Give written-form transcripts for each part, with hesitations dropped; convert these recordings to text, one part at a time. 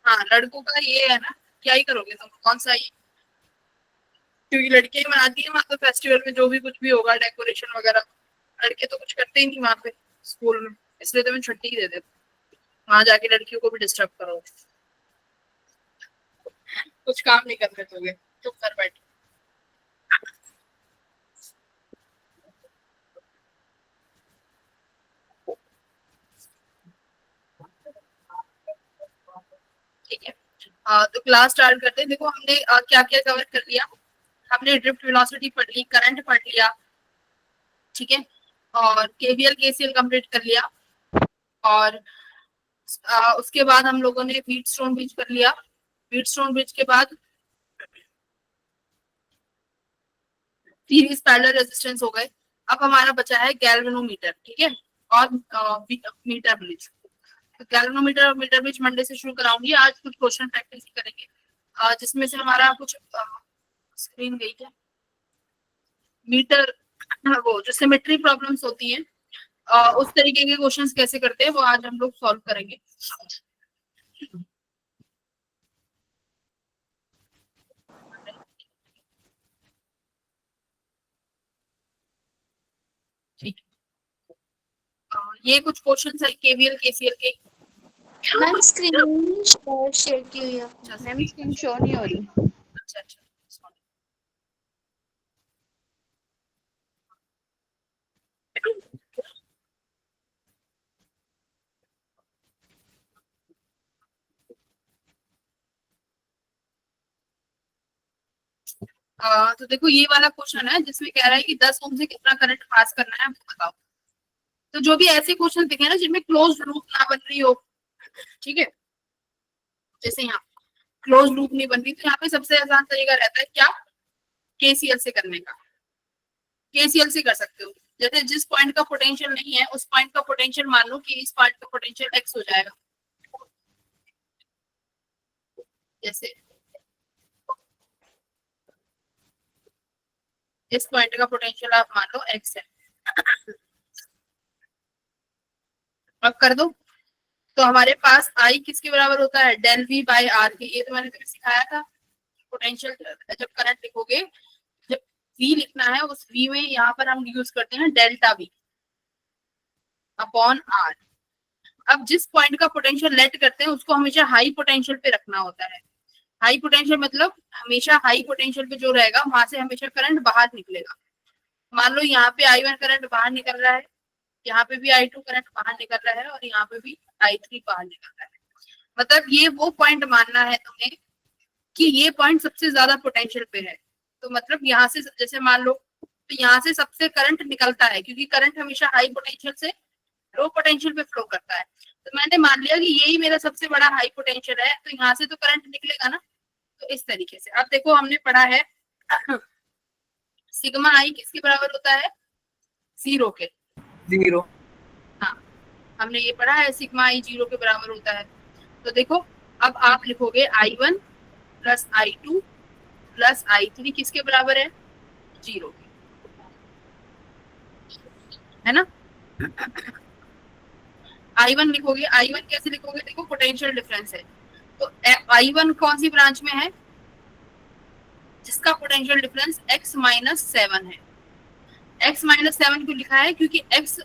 हाँ, लड़कों का ये है ना, क्या ही करोगे तुम, कौन सा ही, क्योंकि लड़कियां ही मनाती है वहाँ तो फेस्टिवल में जो भी कुछ भी होगा डेकोरेशन वगैरह, लड़के तो कुछ करते ही नहीं वहाँ पे स्कूल में, इसलिए तो मैं छुट्टी ही दे देती हूँ। वहां जाके लड़कियों को भी डिस्टर्ब करो, कुछ काम नहीं करने दोगे, चुप कर बैठ। ठीक है, तो क्लास स्टार्ट करते हैं। देखो हमने क्या क्या कवर कर लिया। हमने ड्रिफ्ट वेलोसिटी पढ़ ली, करंट पढ़ लिया, ठीक है, और केवीएल केसीएल कंप्लीट कर लिया, और उसके बाद हम लोगों ने व्हीटस्टोन ब्रिज कर लिया। व्हीटस्टोन ब्रिज के बाद सीरीज पैरेलल रेजिस्टेंस हो गए। अब हमारा बचा है गैल्वेनोमीटर, ठीक है, और मीटर ब्रिज। तो गैल्वेनोमीटर और मीटर ब्रिज मंडे से शुरू कराऊंगी। आज कुछ क्वेश्चन प्रैक्टिस करेंगे, जिसमें से हमारा कुछ स्क्रीन गई है, मीटर, वो जो सिमेट्री प्रॉब्लम्स होती हैं, उस तरीके के क्वेश्चंस कैसे करते हैं वो आज हम लोग सॉल्व करेंगे। ठीक, ये कुछ क्वेश्चंस है केवीएल केसीएल के। मैम स्क्रीन शेयर की हुई है, मैम स्क्रीन शो नहीं हो रही। अच्छा अच्छा, तो देखो ये वाला क्वेश्चन है जिसमें कह रहा है कि 10 ओम से कितना करंट पास करना है वो बताओ। तो जो भी ऐसे क्वेश्चन दिखे ना जिनमें क्लोज लूप ना बन रही हो, ठीक है, जैसे यहाँ क्लोज लूप नहीं बन रही, तो यहाँ पे सबसे आसान तरीका रहता है क्या, केसीएल से करने का। केसीएल से कर सकते हो, जैसे जिस पॉइंट का पोटेंशियल नहीं है उस पॉइंट का पोटेंशियल मान लो कि इस पॉइंट का पोटेंशियल एक्स हो जाएगा, जैसे इस पॉइंट का पोटेंशियल आप मान लो एक्स है। अब कर दो, तो हमारे पास आई किसके बराबर होता है, डेल वी बाई आर के। ये तो मैंने तुम्हें सिखाया था, पोटेंशियल जब करंट लिखोगे, जब वी लिखना है उस वी में यहाँ पर हम यूज करते हैं डेल्टा वी अपॉन आर। अब जिस पॉइंट का पोटेंशियल लेट करते हैं उसको हमेशा हाई पोटेंशियल पे रखना होता है। हाई पोटेंशियल मतलब हमेशा हाई पोटेंशियल पे जो रहेगा वहां से हमेशा करंट बाहर निकलेगा। मान लो यहाँ पे आई वन करंट बाहर निकल रहा है, यहाँ पे भी आई टू करंट बाहर निकल रहा है, और यहाँ पे भी आई थ्री बाहर निकल रहा है। मतलब ये वो पॉइंट मानना है तुम्हें कि ये पॉइंट सबसे ज्यादा पोटेंशियल पे है। तो मतलब यहाँ से जैसे मान लो, तो यहाँ से सबसे करंट निकलता है, क्योंकि करंट हमेशा हाई पोटेंशियल से लो पोटेंशियल पे फ्लो करता है। तो मैंने मान लिया कि यही मेरा सबसे बड़ा हाई पोटेंशियल है, तो यहाँ से तो करंट निकलेगा ना। तो इस तरीके से अब देखो हमने पढ़ा है सिग्मा आई किसके बराबर होता है, जीरो के। जीरो। हाँ, हमने ये पढ़ा है सिग्मा आई जीरो के बराबर होता है। तो देखो अब आप लिखोगे I one plus I two plus I three किसके बराबर है, जीरो के, है ना। आई वन लिखोगे, आई वन कैसे लिखोगे, देखो पोटेंशियल डिफरेंस है, तो आई वन कौन सी ब्रांच में है, जिसका potential difference x minus seven है। x माइनस सेवन क्यों लिखा है, क्योंकि x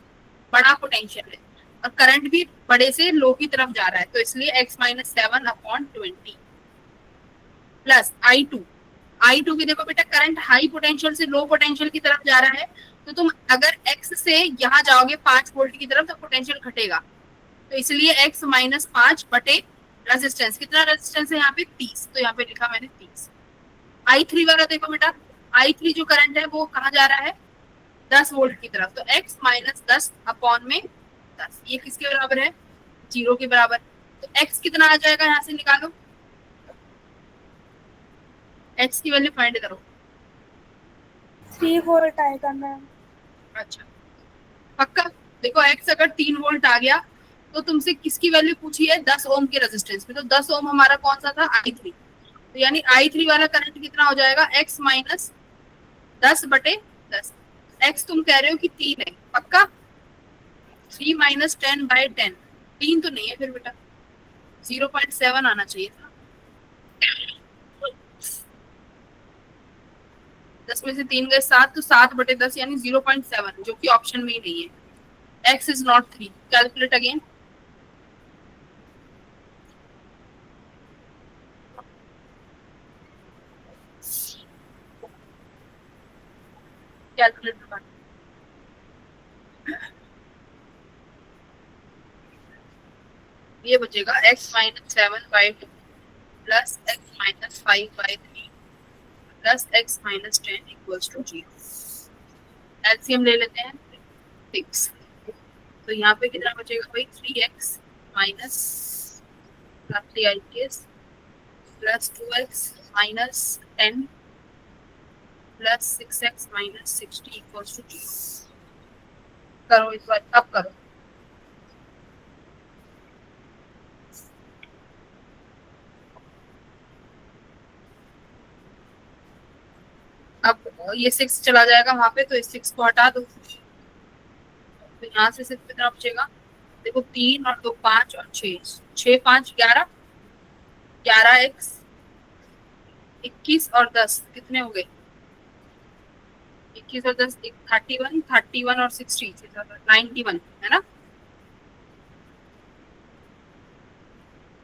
बड़ा पोटेंशियल है और करंट भी बड़े से लो की तरफ जा रहा है, तो इसलिए x minus seven upon 20 plus I two. I two की देखो बेटा करंट हाई पोटेंशियल से लो पोटेंशियल की तरफ जा रहा है, तो तुम अगर x से यहाँ जाओगे 5 वोल्ट की तरफ तो पोटेंशियल घटेगा, तो इसलिए x माइनस 5 बटे रेजिस्टेंस, कितना रेजिस्टेंस है यहाँ पे 30, तो यहाँ पे लिखा मैंने 30। आई थ्री वाला देखो बेटा, आई थ्री जो करंट है वो कहाँ जा रहा है, 10 वोल्ट की तरफ, तो x माइनस 10 अपॉन में 10, ये किसके बराबर है, जीरो के बराबर। तो x कितना आ जाएगा, यहाँ से निकालो, x की वैल्यू फाइंड करो। 3 वोल्ट आएगा मैम। अच्छा पक्का, देखो x अगर 3 वोल्ट आ गया तो तुमसे किसकी वैल्यू पूछी है, 10 ओम के रेजिस्टेंस में, तो 10 ओम हमारा कौन सा था, आई थ्री। तो यानी आई थ्री वाला करंट कितना हो जाएगा, x माइनस 10 बटे 10। x तुम कह रहे हो कि 3 है, पक्का, 3 माइनस 10 बाई 10, 3 तो नहीं है फिर बेटा, 0.7 आना चाहिए था। 10 में से 3 गए 7, तो 7/10 यानी 0.7, जो कि ऑप्शन में ही नहीं है। x is not 3। Calculate again. Calculate, ये बचेगा x-7/2 plus x-5/3 plus x-10 equals to 0। LCM ले लेते हैं 6। तो यहाँ पे कितना बचेगा भाई, 3x minus 3 plus 2x-10 plus 6x-60 equals to 0। करो इस बार, अब करो। अब ये 6 चला जाएगा वहां पे, तो इस 6 को हटा दो। तो यहाँ से सिर्फ कितना बचेगा, देखो 3 और 2 5 और 6, 6 5 11, 11x 21 और 10 कितने हो गए, 21 और 10 31, 31 और 60 91 है ना।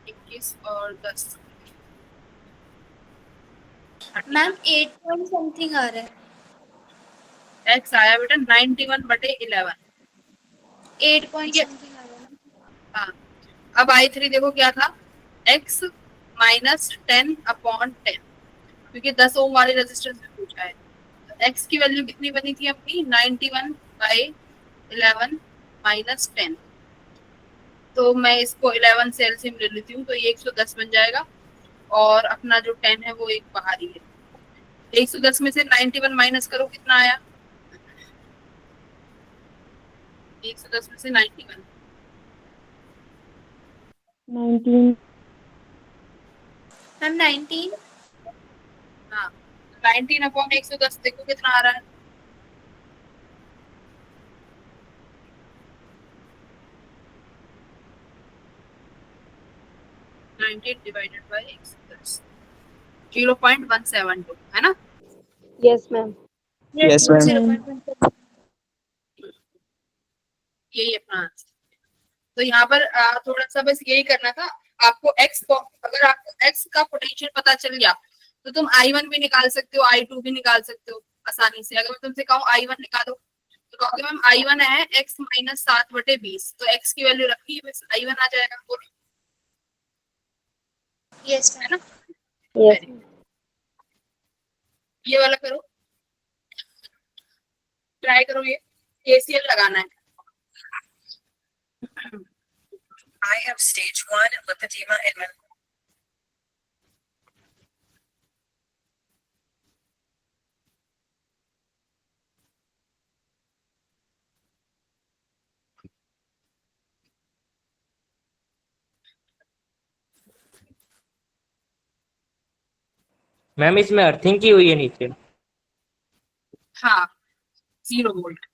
21 और 10 मैम 8 पॉइंट समथिंग आ रहा है। x आया बेटा 91/11। 8 पॉइंट समथिंग आ रहा है। हाँ, अब I3 देखो क्या था, x माइनस 10/10, क्योंकि 10 ओम वाले रेजिस्टेंस में पूछा है। तो x की वैल्यू कितनी बनी थी अपनी, 91/11 माइनस 10। तो मैं इसको 11 से एलसीएम ले लेती हूँ, तो ये 110 बन जाएगा, और अपना जो 10 है वो एक बाहर ही है। 110 में से 91 माइनस करो, कितना आया, 110 में से 91 19 मैम 19। हाँ, 19/110 देखो कितना आ रहा है, 19 डिवाइडेड बाय 110, 0.172 है ना। yes ma'am Yes, ma'am. 0.1। यही अपना आंसर। तो यहाँ पर थोड़ा सा बस यही करना था आपको। x को, अगर आपको x का पोटेंशियल पता चल गया तो तुम I1 भी निकाल सकते हो, I2 भी निकाल सकते हो आसानी से। अगर मैं तुमसे कहूँ I1 निकालो, तो कहोगे मैम I1 है x माइनस 7/20, तो x की वैल्यू रखी है, बस I1 आ जाएगा, बोलो यस है ना। yes ये वाला करो, ट्राई करो, ये KCL लगाना है। I have stage 1 lymphedema in my ma'am इसमें अर्थिंग की हुई है नीचे। हाँ, 0 वोल्ट।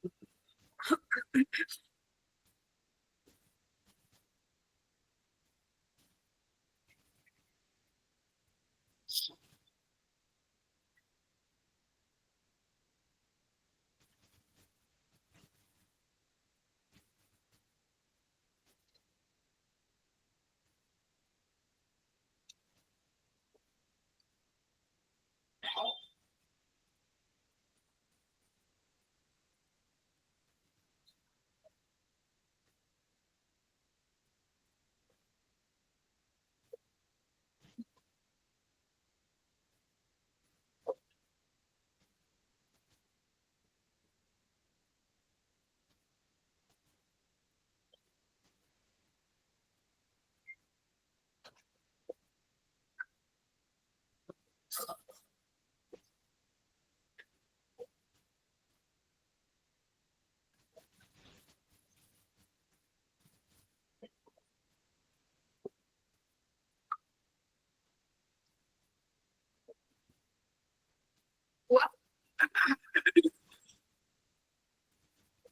हुआ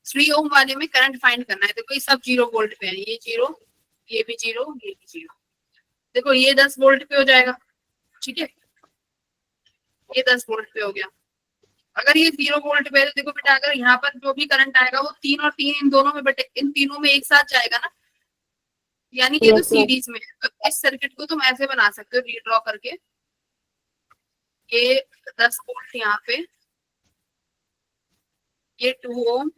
3 ओम वाले में करंट फाइंड करना है, देखो ये सब 0 वोल्ट पे है, ये 0, ये भी 0, ये भी 0। देखो ये 10 वोल्ट पे हो जाएगा, ठीक है, ये 10 वोल्ट पे हो गया। अगर ये 0 वोल्ट पे है तो देखो बेटा, अगर यहाँ पर जो भी करंट आएगा वो 3 और 3 इन दोनों में बटे, इन तीनों में एक साथ जाएगा ना, यानी कि ये तो Yes, ma'am. सीरीज में है। तो इस सर्किट को तुम ऐसे बना सकते हो रीड्रॉ करके, ये 10 वोल्ट यहाँ पे, ये 2 ओम,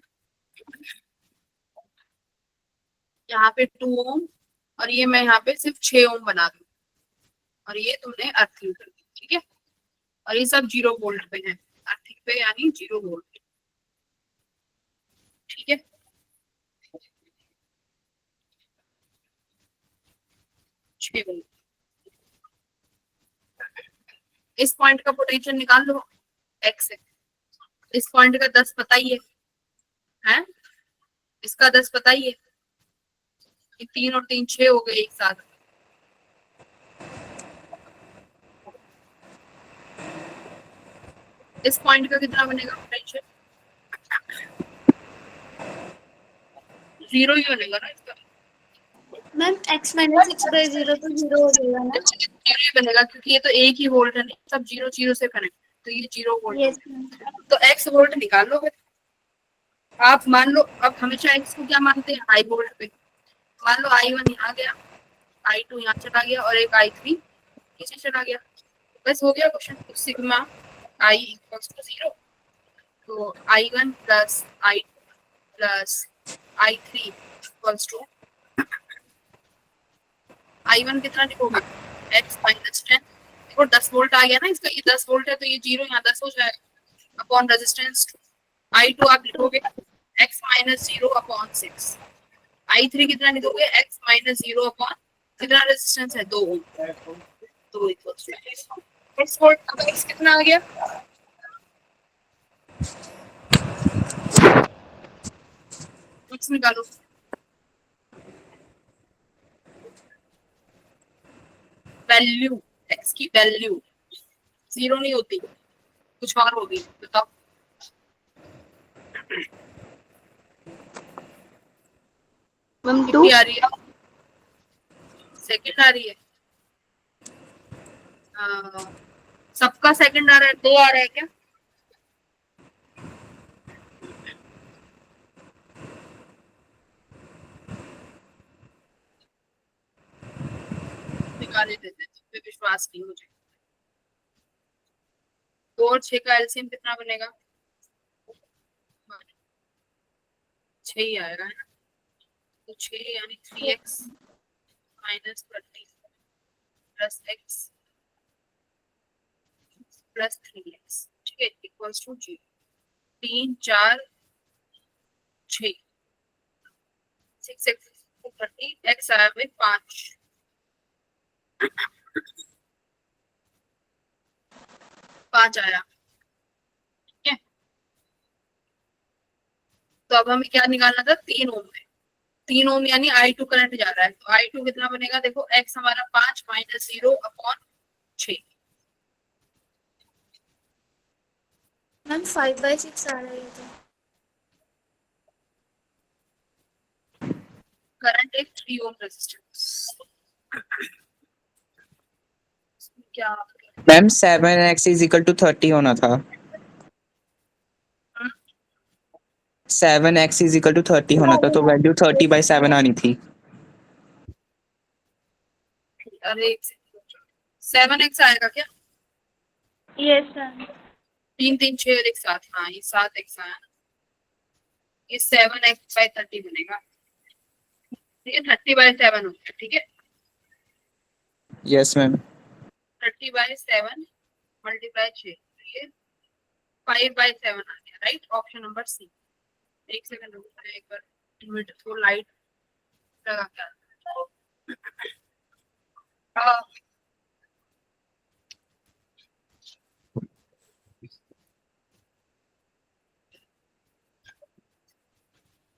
यहाँ पे 2 ओम, और ये मैं यहाँ पे सिर्फ 6 ओम बना दूं, और ये तुमने अर्थिंग कर दी, ठीक है। और ये सब 0 वोल्ट पे है, अर्थिंग पे यानी 0 वोल्ट, ठीक है। इस पॉइंट का पोटेंशियल निकाल लो, एक्स है। इस पॉइंट का 10 पता ही है? इसका 10 पता ही है। 3 और 3 6 हो गए एक साथ। इस पॉइंट का कितना बनेगा पोटेंशियल? 0 ही बनेगा ना इसका। मैम x माइनस 6/0 तो 0 हो जाएगा ना? 0 ही बनेगा क्योंकि ये तो एक ही वोल्ट है, नहीं सब 0 0 से कनेक्ट, तो ये 0 वोल्ट। यस तो x वोल्ट निकाल लो फिर। आप मान लो, अब हमेशा x को क्या मानते हैं? I वोल्ट पे। मान लो I1 यहाँ गया, I2 यहाँ चला गया, और एक I3 नीचे चला गया, बस हो गया क्वेश्चन। तो सिग्मा I इक्वल्स टू 0, तो I1 plus I2 plus I3 equals to, I1 कितना लिखोगे? x माइनस 10, देखो 10 वोल्ट आ गया ना इसका, ये 10 वोल्ट है तो ये 0 यहाँ 10 हो जाएगा, अपॉन रेजिस्टेंस। I2 आप लिखोगे x माइनस 0 अपॉन 6। I3 कितना लिखोगे? x माइनस 0 अपॉन, कितना रेजिस्टेंस है? 2 ओम, तो इक्वल्स टू x वोल्ट। अब x कितना आ गया? x निकालो, वैल्यू, x की वैल्यू 0 नहीं होती, कुछ और होगी, बताओ। मैम 2 कितनी आ रही है? सेकंड आ रही है। सबका सेकंड आ रहा है, 2 आ रहा है क्या? निकाले देते थे, विश्वास नहीं मुझे। 2 और 6 का एलसीएम कितना बनेगा? 6 ही आएगा, है ना? तो 6 यानी 3x minus 30 plus x plus 3x, ठीक है, इक्वल्स टू 0। 3 4 6, 6x 30, x आया में 5, 5 आया, ठीक है। तो अब हमें क्या निकालना था? 3 ओम में, 3 ओम यानी I2 करंट जा रहा है, तो I2 कितना बनेगा? देखो x हमारा 5 माइनस 0 अपॉन 6, मैम 5/6 आ रहा है ये तो। करंट एक 3 ओम रेजिस्टेंस। क्या ma'am 7x is equal to 30 होना था। 7x इज इक्वल टू 30 होना था, तो वैल्यू 30/7 आनी थी। अरे 7x आएगा क्या? Yes ma'am. 3 3 6 और एक साथ, हाँ ये 7x आया ना, ये 7x/30 बनेगा, ठीक है। 30/7 हो गया, ठीक है। Yes ma'am. 30/7 मल्टीप्लाई 6, ये 5/7 आ गया, राइट। Option number C. एक सेकंड रुको, मैं एक बार इन्वर्टर को लाइट लगा के आता हूं। हाँ,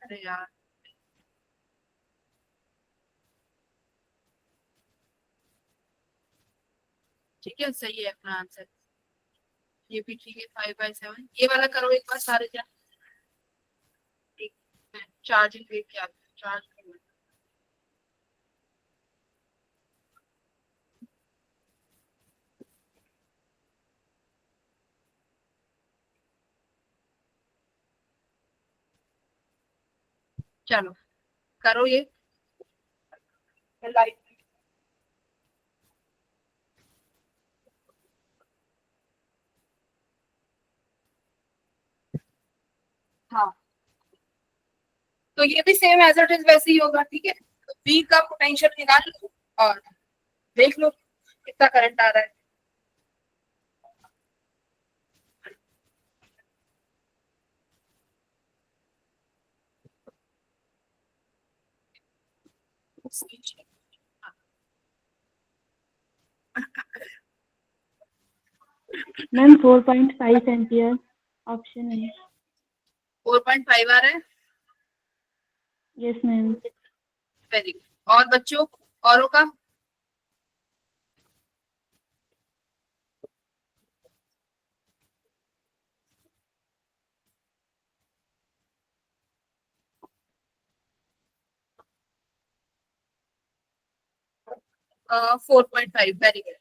अरे यार, ठीक है, सही है अपना आंसर, ये भी ठीक है। 5/7 ये वाला करो एक बार सारे क्या, चार्जिंग रेट क्या, चार्ज चलो करो ये लाइट। हाँ तो ये भी सेम एज इट इज वैसे ही होगा, ठीक है। तो V का पोटेंशियल निकाल लो और देख लो कितना करंट आ रहा है। मैम 4.5 एम्पियर ऑप्शन है। 4.5 आ रहा है। Yes ma'am. Very good. और बच्चों औरों का? uh, 4.5 very good.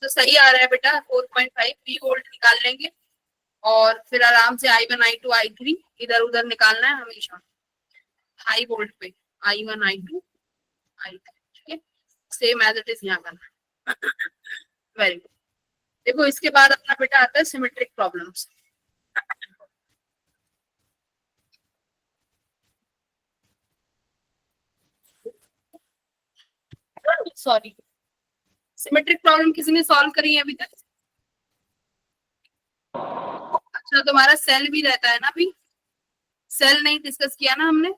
तो सही आ रहा है बेटा 4.5 V वोल्ट निकाल लेंगे और फिर आराम से I1 I2 I3 इधर उधर निकालना है हमेशा हाई वोल्ट पे, I1 I2 I3, ठीक है। सेम एज इट इज यहाँ करना। Very good. देखो इसके बाद अपना बेटा आता है symmetric problems. Sorry, symmetric problem किसी ने सॉल्व करी है अभी तक? अच्छा तुम्हारा सेल भी रहता है ना अभी, सेल नहीं डिस्कस किया ना हमने?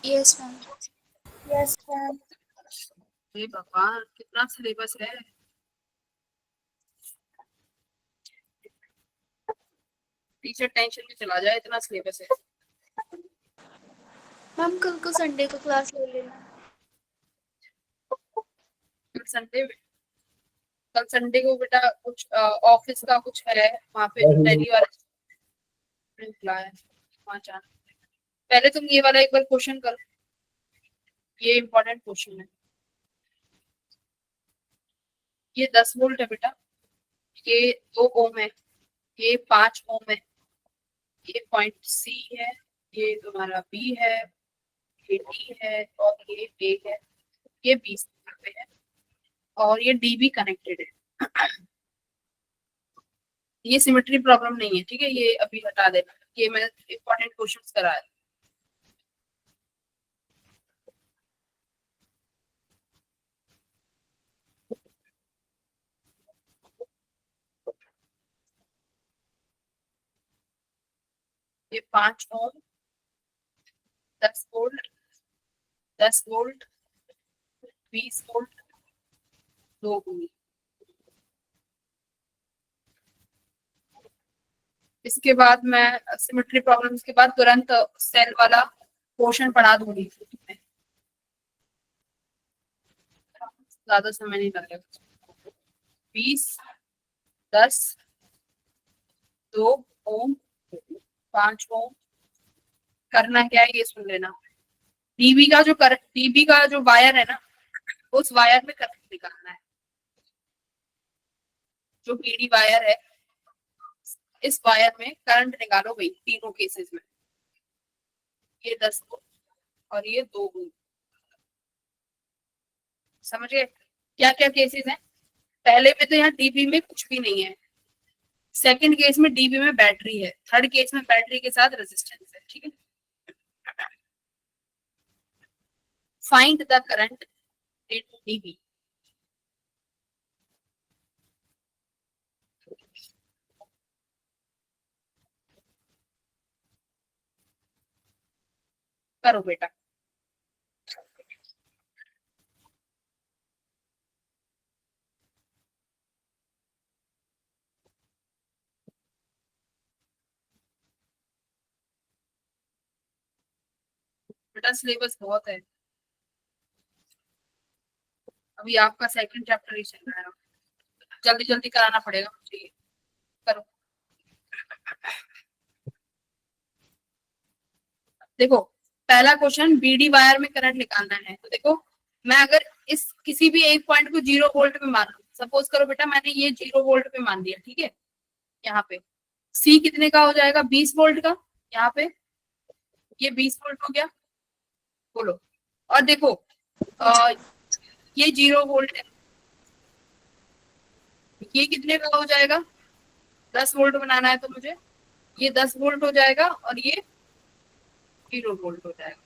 Yes ma'am. Yes ma'am. हे भगवान कितना सिलेबस है। टीचर टेंशन में चला जाए, इतना सिलेबस है। मैम कल को संडे को क्लास ले लेना। संडे, कल संडे को बेटा कुछ ऑफिस का कुछ है वहाँ पे टैली वाला निकला है, वहाँ जाना। पहले तुम ये वाला एक बार क्वेश्चन करो, ये इम्पोर्टेंट क्वेश्चन है। ये 10 वोल्ट है बेटा, ये 2 ओम है, ये 5 ओम है, ये पॉइंट C है, ये तुम्हारा B है, ये D है और ये A है, ये 20 पे है और ये D भी कनेक्टेड है। ये सिमेट्री प्रॉब्लम नहीं है, ठीक है, ये अभी हटा देना, ये मैं इम्पोर्टेंट क्वेश्चंस करा है। ये 5 ओम, 10 वोल्ट, 10 वोल्ट, 20 वोल्ट, 2 ओम। इसके बाद मैं सिमेट्री प्रॉब्लम्स के बाद तुरंत सेल वाला पोर्शन पढ़ा दूंगी, ज्यादा समय नहीं लगेगा। 20, 10, 2 ओम, 5 ओम। करना क्या है ये सुन लेना। डीबी का जो वायर है ना, उस वायर में करंट निकालना है। जो पीडी वायर है, इस वायर में करंट निकालो भाई, तीनों केसेस में। ये 10 वोल्ट और ये 2 वोल्ट। समझ गए क्या क्या केसेस हैं? पहले में तो यहाँ डीबी में कुछ भी नहीं है, सेकंड केस में डीबी में बैटरी है, थर्ड केस में बैटरी के साथ रेजिस्टेंस है, ठीक है। Find the current in dB. करो बेटा। बेटा सिलेबस बहुत है, अभी आपका सेकंड चैप्टर ही चल रहा है, जल्दी जल्दी कराना पड़ेगा मुझे। करो। देखो पहला क्वेश्चन, बीडी वायर में करंट निकालना है। तो देखो मैं अगर इस किसी भी एक पॉइंट को 0 वोल्ट पे मान लूं, सपोज करो बेटा मैंने ये 0 वोल्ट पे मान दिया, ठीक है। यहाँ पे सी कितने का हो जाएगा? 20 वोल्ट का। यहाँ पे ये 20 वोल्ट हो गया, बोलो। और देखो ये 0 वोल्ट है, ये कितने का हो जाएगा, 10 वोल्ट बनाना है तो मुझे ये 10 वोल्ट हो जाएगा और ये 0 वोल्ट हो जाएगा।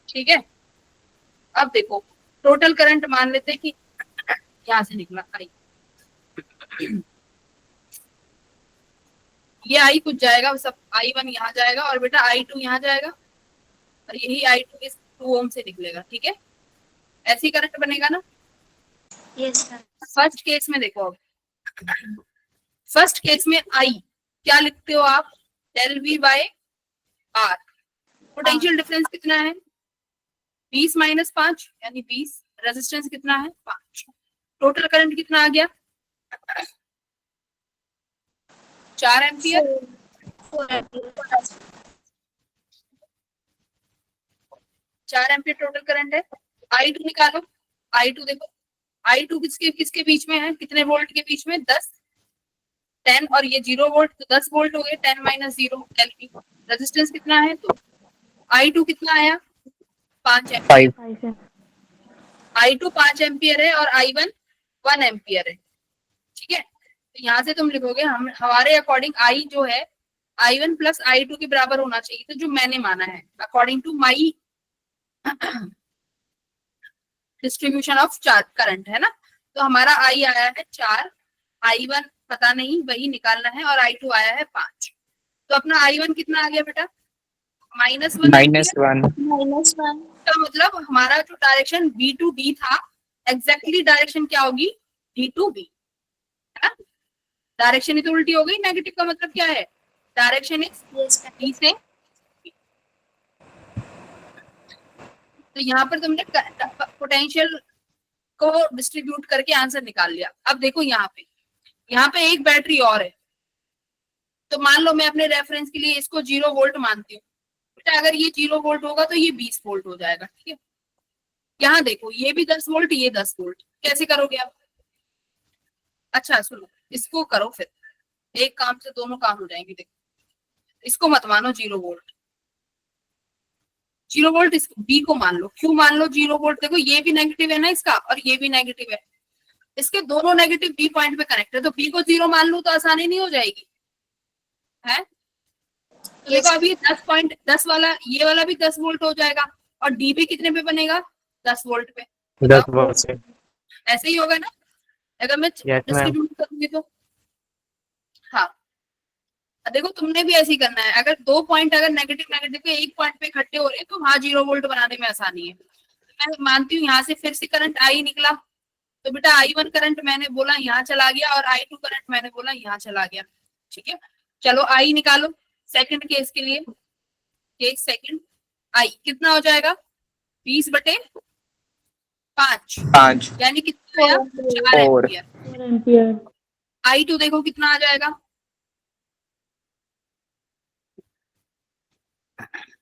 ठीक है, अब देखो टोटल करंट मान लेते हैं कि यहाँ से निकला आई, ये आई कुछ जाएगा, सब I1 यहाँ जाएगा और बेटा I2 यहाँ जाएगा और यही I2 इस 2 ओम से निकलेगा। ठीक है, ऐसे ही करंट बनेगा ना। Yes ma'am. फर्स्ट केस में देखो, अब फर्स्ट केस में आई क्या लिखते हो आप, del V by R. Potential difference कितना है, 20 - 5 यानी 20, रेजिस्टेंस कितना है 5, टोटल करंट कितना आ गया 4 एम्पियर। 4 एम्पियर टोटल करंट है। I2 निकालो, I2 देखो, I2 किसके किसके बीच में है, कितने वोल्ट के बीच में, 10 10 और ये 0 वोल्ट, तो 10 वोल्ट हो गए, 10 - 0 LP। रेजिस्टेंस कितना है, तो I2 कितना आया 5 एम्पियर, 5 I2 5 एम्पियर है और I1 1 एम्पियर है। ठीक है, तो यहाँ से तुम लिखोगे हम हमारे अकॉर्डिंग I जो है I1 + I2 के बराबर होना चाहिए, तो जो मैंने माना है according to my distribution of charge current है ना, तो हमारा I आया है 4, I1 पता नहीं वही निकालना है और I2 आया है 5। तो अपना I1 कितना आ गया बेटा -1 -1 -1। का मतलब हमारा जो डायरेक्शन B to D था, एग्जैक्टली डायरेक्शन क्या होगी D to B, है ना। डायरेक्शन ही तो उल्टी हो गई, नेगेटिव का मतलब क्या है, डायरेक्शन इज यस D से B। तो यहाँ पर तुमने पोटेंशियल को डिस्ट्रीब्यूट करके आंसर निकाल लिया। अब देखो यहाँ पे एक बैटरी और है, तो मान लो मैं अपने रेफरेंस के लिए इसको 0 वोल्ट मानती हूँ, बेटा अगर ये 0 वोल्ट होगा तो ये 20 वोल्ट हो जाएगा। ठीक है, यहाँ देखो ये भी 10 वोल्ट, ये 10 वोल्ट, कैसे करोगे आप। अच्छा सुनो, इसको करो फिर, एक काम से दोनों काम हो जाएंगे। देखो इसको मत मानो 0 वोल्ट, 0 वोल्ट बी को मान लो। क्यों मान लो 0 वोल्ट, देखो ये भी नेगेटिव है ना इसका और ये भी नेगेटिव है, इसके दोनों नेगेटिव बी पॉइंट पे कनेक्ट है, तो बी को 0 मान लो तो आसानी नहीं हो जाएगी है। तो देखो अभी 10 वाला, ये वाला भी 10 वोल्ट हो जाएगा और डी भी कितने पे बनेगा 10 वोल्ट पे, 10 वोल्ट से। ऐसे ही होगा ना अगर मैं Yes, ma'am. डिस्ट्रीब्यूट करूंगी तो। हाँ देखो तुमने भी ऐसे ही करना है, अगर 2 पॉइंट अगर नेगेटिव नेगेटिव के एक पॉइंट पे इकट्ठे हो रहे हैं तो हाँ 0 वोल्ट बनाने में आसानी है। मैं मानती हूँ यहाँ से फिर से करंट आई निकला, तो बेटा I1 करंट मैंने बोला यहाँ चला गया और I2 करंट मैंने बोला यहाँ चला गया। ठीक है, चलो I निकालो सेकंड केस के लिए, केस सेकंड I कितना हो जाएगा 20/5 यानी कितना आया 4 4 एम्पियर। 4 एम्पियर। I2 देखो कितना आ जाएगा,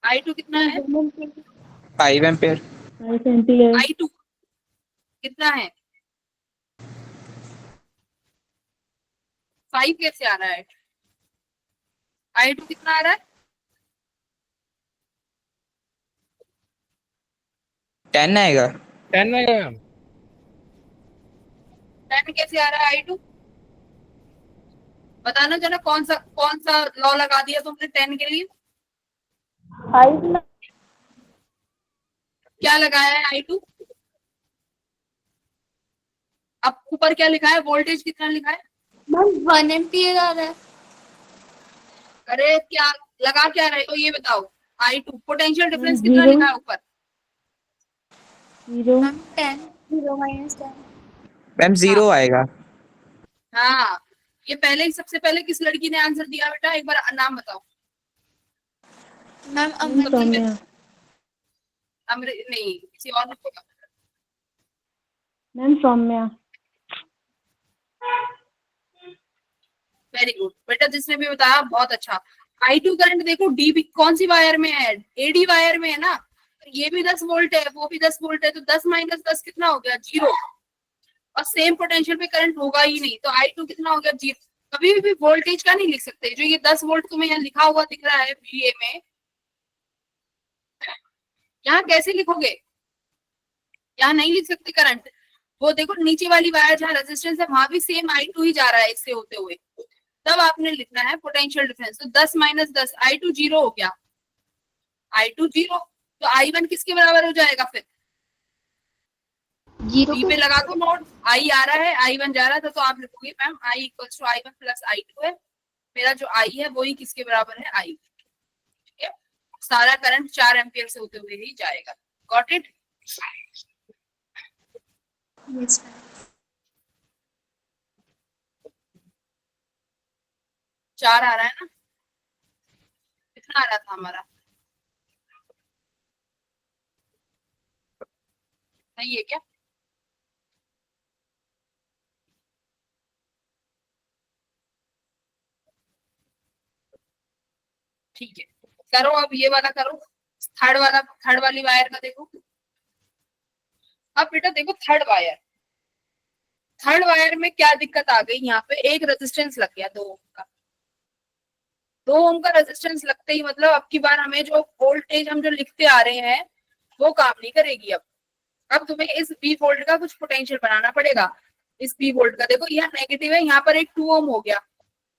I2 कितना है 5 एम्पियर 5 एम्पियर। I2 कितना है 5 कैसे आ रहा है, I2 कितना आ रहा है 10 आएगा 10 है 10 कैसे आ रहा है I2, बताना जरा कौन सा लॉ लगा दिया तुमने 10 के लिए, क्या लगाया है I2। अब ऊपर क्या लिखा है, वोल्टेज कितना लिखा है, मैम 1 एम्पियर आ रहा है। अरे क्या लगा क्या रहे हो ये बताओ। I2 पोटेंशियल डिफरेंस कितना Zero. लिखा है ऊपर, 0 मैम 10 0 - 10। मैम 0 आएगा। हाँ ये पहले सबसे पहले किस लड़की ने आंसर दिया बेटा, एक बार नाम बताओ। मैम सौम्या। नहीं किसी और ने बोला। मैम सौम्या। वेरी गुड बेटा, जिसने भी बताया बहुत अच्छा। I2 करंट देखो डी कौन सी वायर में है, एडी वायर में है ना, ये भी 10 वोल्ट है वो भी 10 वोल्ट है, तो 10 - 10 कितना हो गया 0, और सेम पोटेंशियल पे करंट होगा ही नहीं, तो I2 कितना हो गया 0। कभी भी वोल्टेज का नहीं लिख सकते, जो ये 10 वोल्ट तुम्हें यहाँ लिखा हुआ दिख रहा है VA में, यहाँ कैसे लिखोगे, यहाँ नहीं लिख सकते करंट। वो देखो नीचे वाली वायर जहाँ रेजिस्टेंस है वहां भी सेम I2 ही जा रहा है इससे होते हुए, तब आपने लिखना है पोटेंशियल डिफरेंस। तो 10 माइनस 10 I2 0 हो गया, I2 0, तो I1 किसके बराबर हो जाएगा फिर, जीरो बी पे लगा दो नोट, I आ रहा है I1 जा रहा था, तो आप लिखोगे ma'am I equal to I1 plus I2 है, मेरा जो I है वही किसके बराबर है, I। ठीक है, सारा करंट 4 एम्पियर से होते हुए ही जाएगा। Got it? यस 4 आ रहा है ना, कितना आ रहा था हमारा, सही है क्या? ठीक है, करो अब ये वाला करो, थर्ड वाली वायर का देखो। अब बेटा देखो थर्ड वायर में क्या दिक्कत आ गई, यहाँ पे एक रेजिस्टेंस लग गया 2 ओम का। 2 ओम का रेजिस्टेंस लगते ही मतलब अब की बार हमें जो वोल्टेज हम जो लिखते आ रहे हैं वो काम नहीं करेगी। अब तुम्हें इस बी वोल्ट का कुछ पोटेंशियल बनाना पड़ेगा। इस बी वोल्ट का देखो यहाँ नेगेटिव है, यहाँ पर एक 2 ओम हो गया।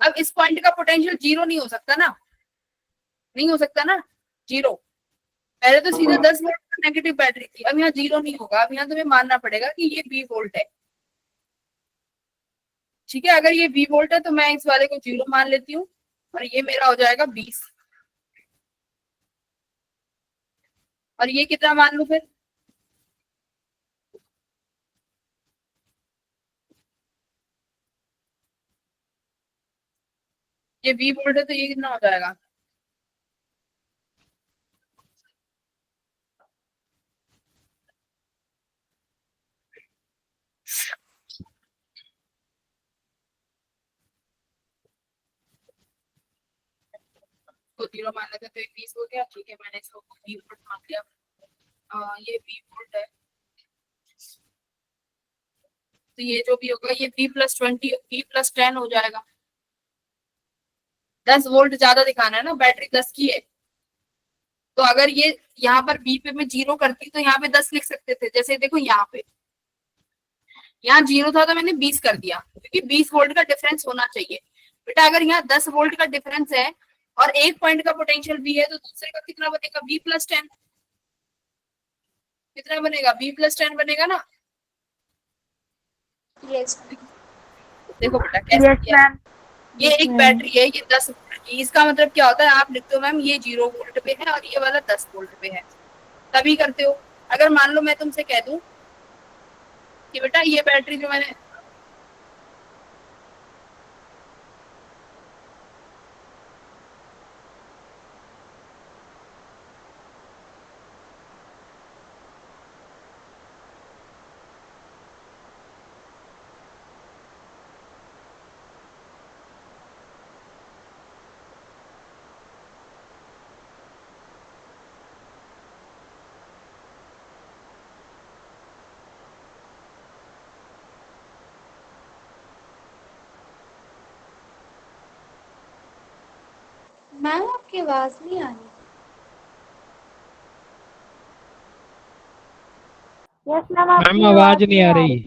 अब इस पॉइंट का पोटेंशियल 0 नहीं हो सकता ना, नहीं हो सकता ना 0। पहले तो सीधे 10 वोल्ट का नेगेटिव बैटरी थी, अब यहाँ 0 नहीं होगा। अब यहाँ तुम्हें मानना पड़ेगा कि ये बी वोल्ट है। ठीक है, अगर ये बी वोल्ट है तो मैं इस वाले को 0 मान लेती हूँ और ये मेरा हो जाएगा 20। और ये कितना मान लू फिर, ये बी वोल्ट है तो ये कितना हो जाएगा, तो 0 मान लेते तो 20 हो गया। ठीक है, मैंने इसको बी वोल्ट मान लिया। ये बी वोल्ट है, तो ये जो भी होगा ये बी प्लस 20 बी प्लस 10 हो जाएगा। 10 वोल्ट ज्यादा दिखाना है ना, बैटरी 10 की है, तो अगर ये यहाँ पर बी पे मैं 0 करती तो यहाँ पे 10 लिख सकते थे। जैसे देखो यहाँ 0 था तो मैंने 20 कर दिया, क्योंकि 20 वोल्ट का डिफरेंस होना चाहिए। बेटा अगर यहाँ 10 वोल्ट का डिफरेंस है और एक पॉइंट का पोटेंशियल बी है, तो दूसरे का कितना बनेगा, बी प्लस 10। कितना बनेगा, बी प्लस 10 बनेगा ना। यस देखो बेटा कैसे किया है। ये एक बैटरी है, ये 10 वोल्ट की। इसका मतलब क्या होता है, आप लिखते हो मैम ये 0 वोल्ट पे है और ये वाला 10 वोल्ट पे है, तभी करते हो। अगर मान लो मैं तुमसे कह दूं कि बेटा ये बैटरी जो मैंने मैम आपकी आवाज नहीं आ रही। यस मैम, मैम आपकी आवाज नहीं आ रही।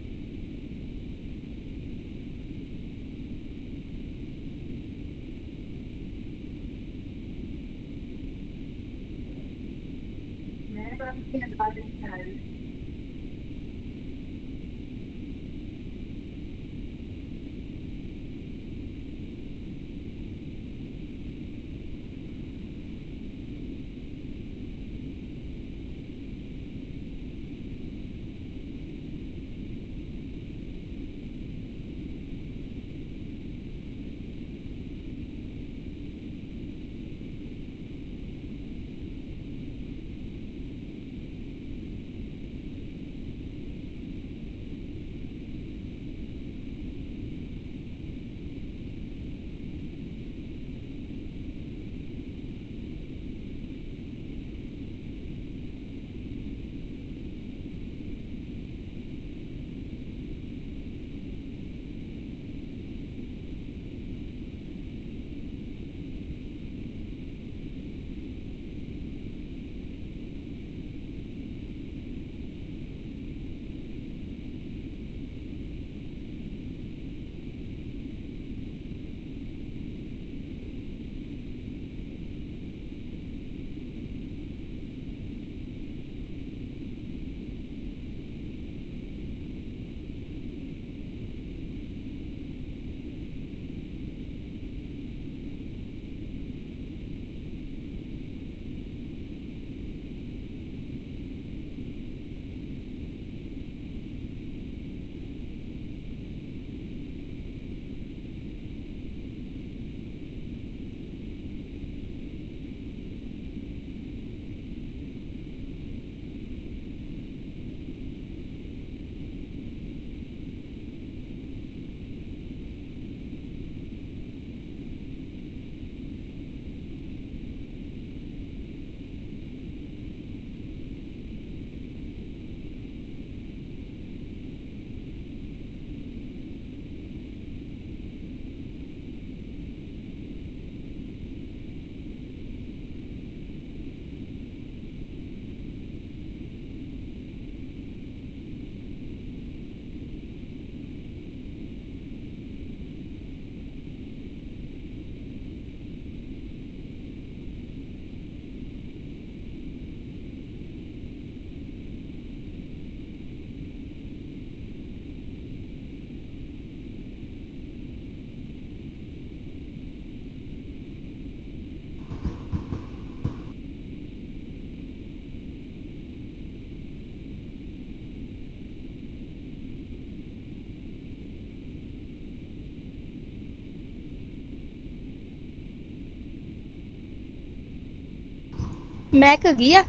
मैक गया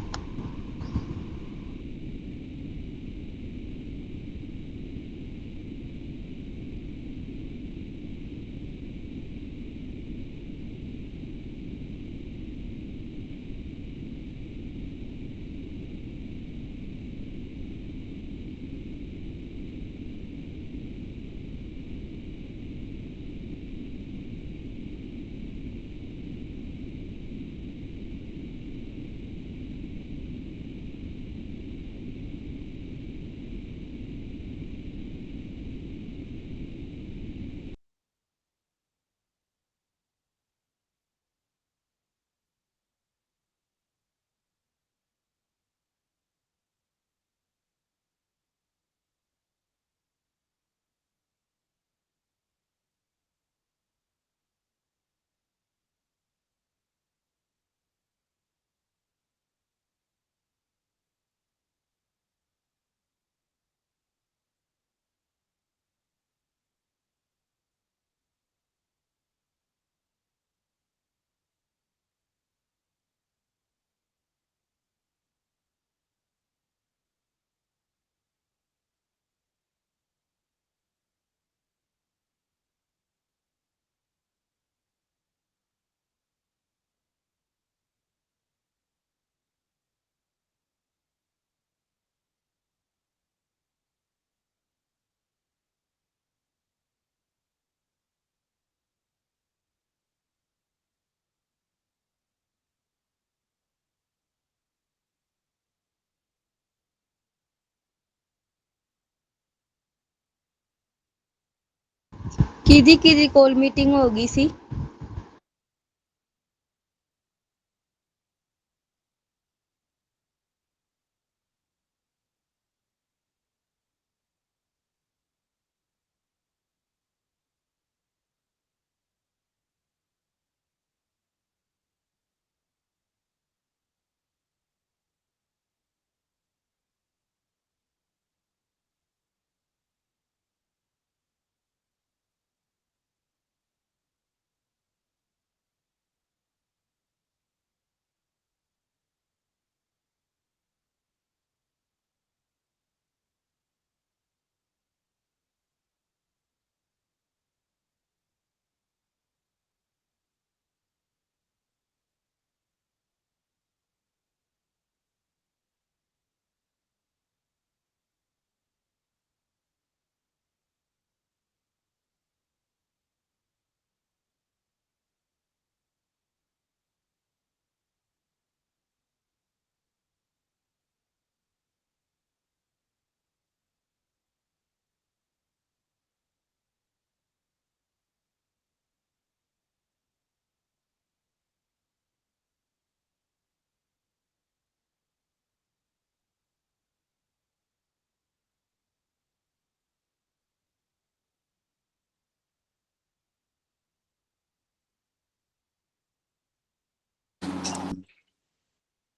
किदी कॉल मीटिंग हो गई सी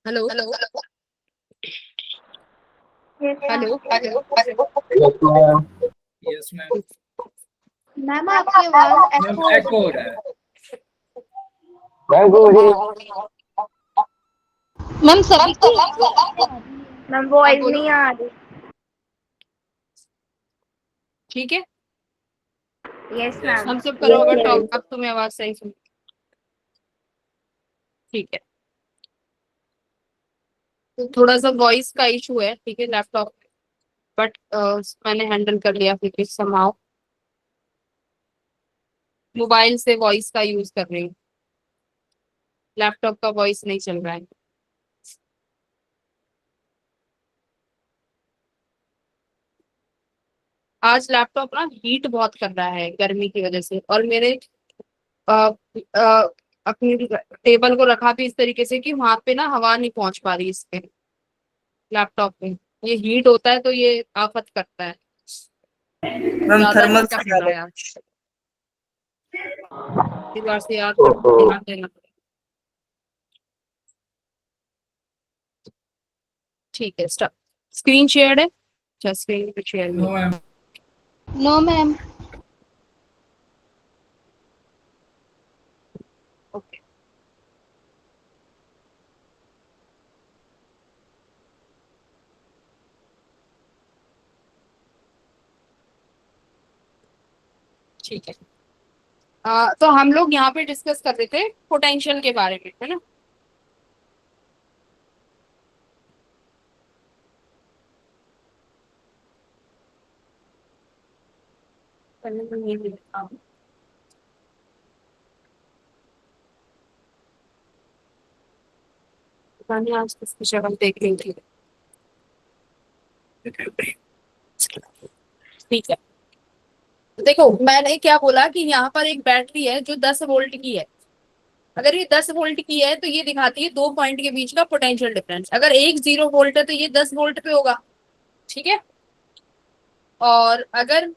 hello hello Yes, ma'am. Hello hello yes ma'am. Ma'am आपकी आवाज मैम echo हो एको हो रही रहा है। है मैम सभी की मैम आप वॉइस बोलो नहीं आ रही। ठीक है यस यस मैम। हम सब करो अगर टॉप अब तुम्हें आवाज सही सुन ठीक है तो थोड़ा सा वॉइस का इशू है ठीक है लैपटॉप बट मैंने हैंडल कर लिया क्योंकि समाओ मोबाइल से वॉइस का यूज कर रही हूँ लैपटॉप का वॉइस नहीं चल रहा है आज लैपटॉप ना हीट बहुत कर रहा है गर्मी की वजह से और मेरे अ, अ, अपनी टेबल को रखा भी इस तरीके से कि वहां पे ना हवा नहीं पहुंच पा रही इसके लैपटॉप में ये हीट होता है तो ये आफत करता है मैम ज्यादा थर्मल हीट कर रहा है यार इस बार से यार ध्यान देना ठीक है स्टार्ट स्क्रीन शेयर है अच्छा स्क्रीन पे share no ma'am. No ma'am okay ठीक है। तो हम लोग यहाँ पे डिस्कस कर रहे थे पोटेंशियल के बारे में, है ना। पहले तो ये लिखा हूँ। पता नहीं आज किसकी शक्ल देख रही थी। ठीक है, देखो मैंने क्या बोला कि यहाँ पर एक बैटरी है जो 10 वोल्ट की है। अगर ये 10 वोल्ट की है तो ये दिखाती है 2 पॉइंट के बीच का पोटेंशियल डिफरेंस। अगर एक 0 वोल्ट है तो ये 10 वोल्ट पे होगा, ठीक है। और अगर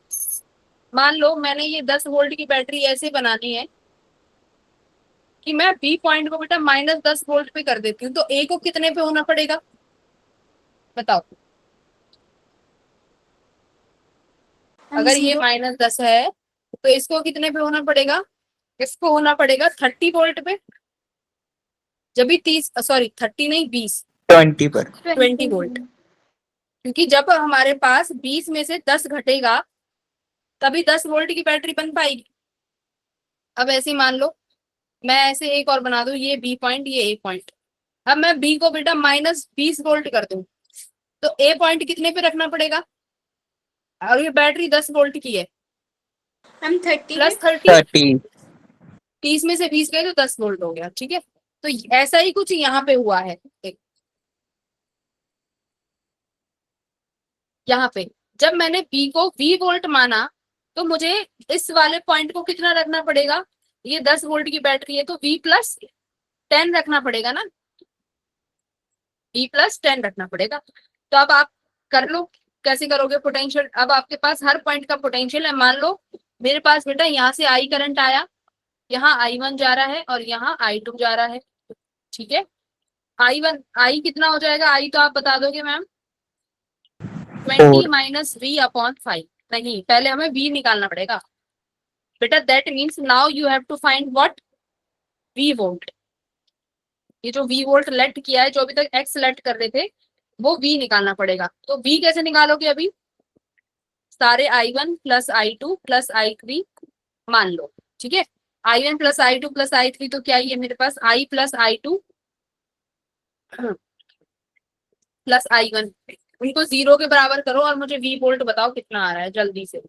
मान लो मैंने ये 10 वोल्ट की बैटरी ऐसे बनानी है कि मैं बी पॉइंट को बेटा -10 वोल्ट पे कर देती हूँ, तो ए को कितने पे होना पड़ेगा बताओ। अगर ये -10 है तो इसको कितने पे होना पड़ेगा, इसको होना पड़ेगा 30 वोल्ट पे। जब भी 30 सॉरी 30 नहीं 20 20 पर 20 वोल्ट, क्योंकि जब हमारे पास 20 में से 10 घटेगा तभी 10 वोल्ट की बैटरी बन पाएगी। अब ऐसे ही मान लो मैं ऐसे एक और बना दूं, ये बी पॉइंट ये ए पॉइंट। अब मैं बी को बेटा -20 वोल्ट कर दूं तो ए पॉइंट कितने पे रखना पड़ेगा। और ये बैटरी 10 वोल्ट की है, मैम 30 +30, 30 30 में से 20 गए तो 10 वोल्ट हो गया, ठीक है। तो ऐसा ही कुछ यहाँ पे हुआ है। यहाँ पे जब मैंने बी को वी वोल्ट माना तो मुझे इस वाले पॉइंट को कितना रखना पड़ेगा। ये 10 वोल्ट की बैटरी है तो V+10 रखना पड़ेगा ना, V+10 रखना पड़ेगा। तो अब आप कर लो कैसे करोगे पोटेंशियल। अब आपके पास हर पॉइंट का पोटेंशियल है। मान लो मेरे पास बेटा यहाँ से आई करंट आया, यहाँ I1 जा रहा है और यहाँ I2 जा रहा है, ठीक है। आई कितना हो जाएगा, आई तो आप बता दोगे मैम 20 - V/5। नहीं, पहले हमें V निकालना पड़ेगा बेटा। That means now you have to find what V volt. ये जो V वोल्ट लेट किया है, जो अभी तक X लेट कर रहे थे, वो V निकालना पड़ेगा। तो V कैसे निकालोगे, अभी सारे I1 + I2 + I3 मान लो, ठीक है। I1 + I2 + I3 तो क्या ही है मेरे पास, I + I2 + I1, उनको 0 के बराबर करो और मुझे V वोल्ट बताओ कितना आ रहा है जल्दी से।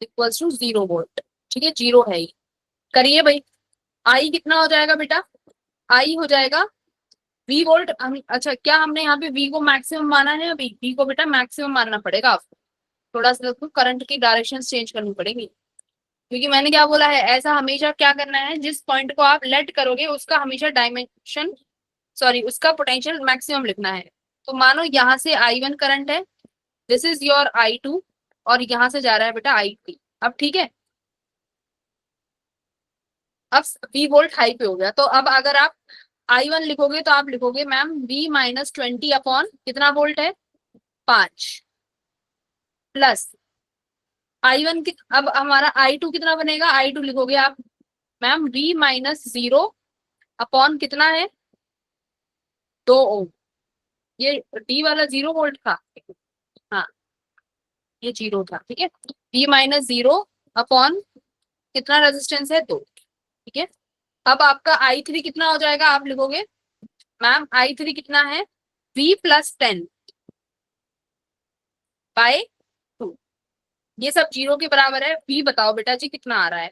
= 0 वोल्ट, ठीक है, 0 है ये। करिए भाई, आई कितना हो जाएगा बेटा, आई हो जाएगा V वोल्ट। हम अच्छा क्या हमने यहाँ पे V को मैक्सिमम माना है, अभी V को बेटा मैक्सिमम मानना पड़ेगा आपको। थोड़ा सा तो करंट की डायरेक्शन चेंज करनी पड़ेगी, क्योंकि मैंने क्या बोला है, ऐसा हमेशा क्या करना है, जिस पॉइंट को आप लेट करोगे उसका हमेशा डायमेंशन सॉरी उसका पोटेंशियल मैक्सिमम लिखना है। तो मानो यहाँ से I1 करंट है, दिस इज योर I2 और यहाँ से जा रहा है बेटा I3। अब ठीक है, अब V वोल्ट हाई पे हो गया। तो अब अगर आप I1 लिखोगे तो आप लिखोगे मैम V-20 कितना वोल्ट है 5 प्लस I1 की। अब हमारा I2 कितना बनेगा, I2 लिखोगे आप मैम V-0 कितना है 2 ओम। ये D वाला 0 वोल्ट था, हाँ ये 0 था, ठीक है। V-0 कितना रेजिस्टेंस है 2, ठीक है। अब आपका I3 कितना हो जाएगा, आप लिखोगे मैम I3 कितना है V+10 बाय 2। ये सब 0 के बराबर है। V बताओ बेटा जी कितना आ रहा है।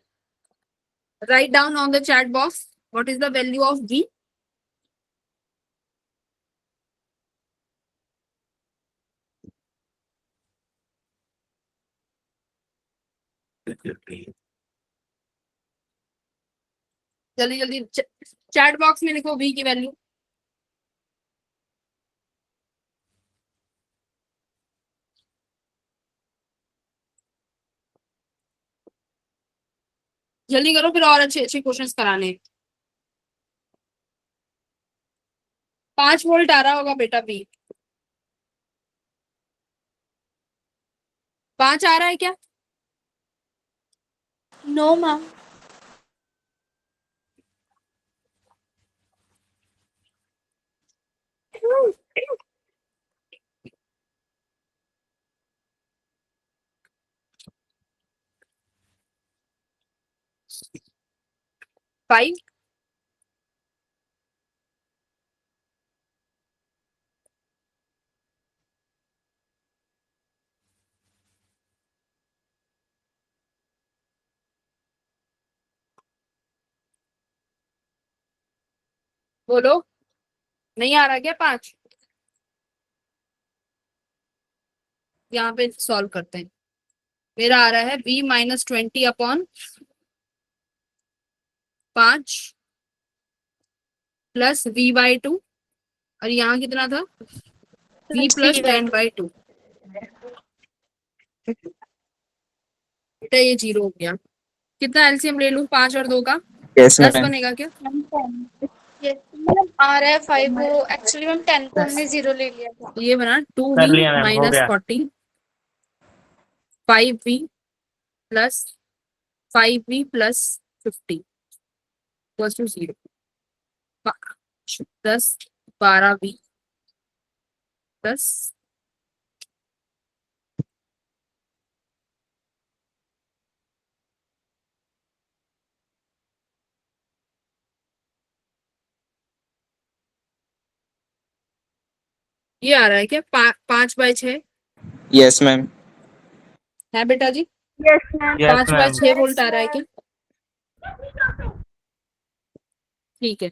Write down on the chat box what is the value of V। जल्दी जल्दी चैट बॉक्स में लिखो V की वैल्यू। जल्दी करो फिर और अच्छे अच्छे क्वेश्चंस कराने हैं। 5 वोल्ट आ रहा होगा बेटा V। 5 आ रहा है क्या। No ma'am. 5 बोलो, नहीं आ रहा क्या 5? यहाँ पे सॉल्व करते हैं। मेरा आ रहा है v -20/5 प्लस v/2, और यहाँ कितना था v + 10/2। बेटा ये 0 हो गया। कितना एलसीएम ले लूं 5 और 2 का? Yes, 10 ma'am. बनेगा क्या? Yes, मैम आ रहा है 5 वो एक्चुअली मैम 10 को हमने 0 ले लिया था। तो ये बना 2v कर लिया मैम, हो गया। -40 5v plus 5v plus 50 equals to 0। 10 12v plus ये आ रहा है क्या 5/6 Yes, ma'am. है बेटा जी? Yes, ma'am. यस 5/6 वोल्ट आ रहा है क्या? ठीक है,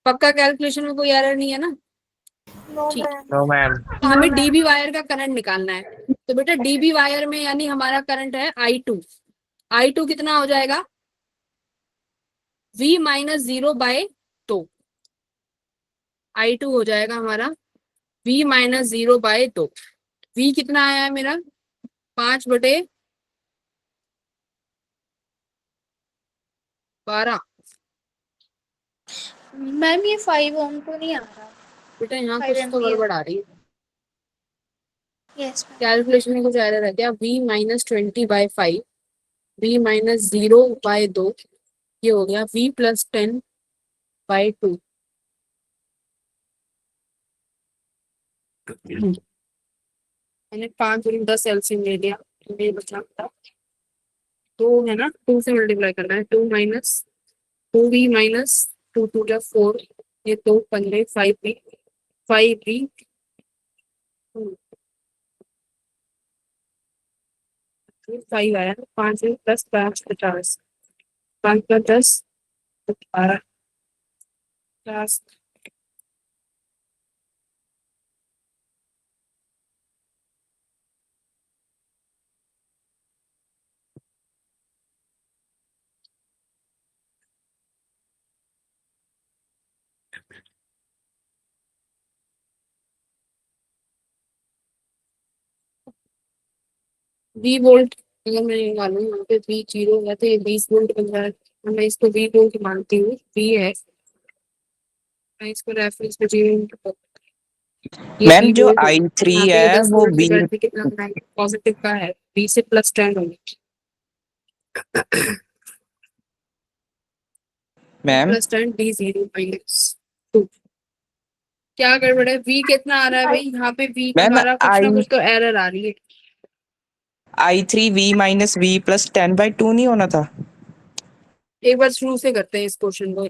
पक्का कैलकुलेशन में कोई एरर नहीं है ना? No, ठीक। ma'am. No ma'am. हमें डीबी वायर का करंट निकालना है। तो बेटा डीबी वायर में यानी हमारा करंट है I2। I2 कितना हो जाएगा? v -0/2। I2 हो जाएगा हमारा v -0/2। v कितना आया है मेरा 5/12। मैम ये 5 ओम तो नहीं आ रहा। बेटा यहाँ 5 कुछ तो एम्पियर। गड़बड़ आ रही है, यस मैम। कैलकुलेशन में कुछ एरर है क्या? v -20/5 v -0/2 ये हो गया v + 10/2। मैंने 5 और 10 एलसीएम ले लिया, तो ये बचा था 2 है ना, 2 से मल्टीप्लाई करना है। 2v -2 2 जा 4, ये 2 15 5v 5v 5 आया। 5 + 5 50, 5 + 10 12 50। v वोल्ट अगर मैं निकालूं यहाँ पे v 0 है तो ये 20 वोल्ट बन रहा है। तो मैं इसको v वोल्ट मानती हूँ, v है, मैं इसको रेफरेंस पे 0 ये मैम v जो वोल्ट है। I3 यहाँ पे है 10 वो वोल्ट की V बैटरी कितना पॉजिटिव का है, v से +10 होगी। Ma'am +10 d 0 -2। क्या गड़बड़ है? v कितना आ रहा है भाई? यहाँ पे v मैम तुम्हारा कुछ ना कुछ तो एरर आ रही है। I3 V - V + 10/2 नहीं होना था? एक बार शुरू से करते हैं इस क्वेश्चन को।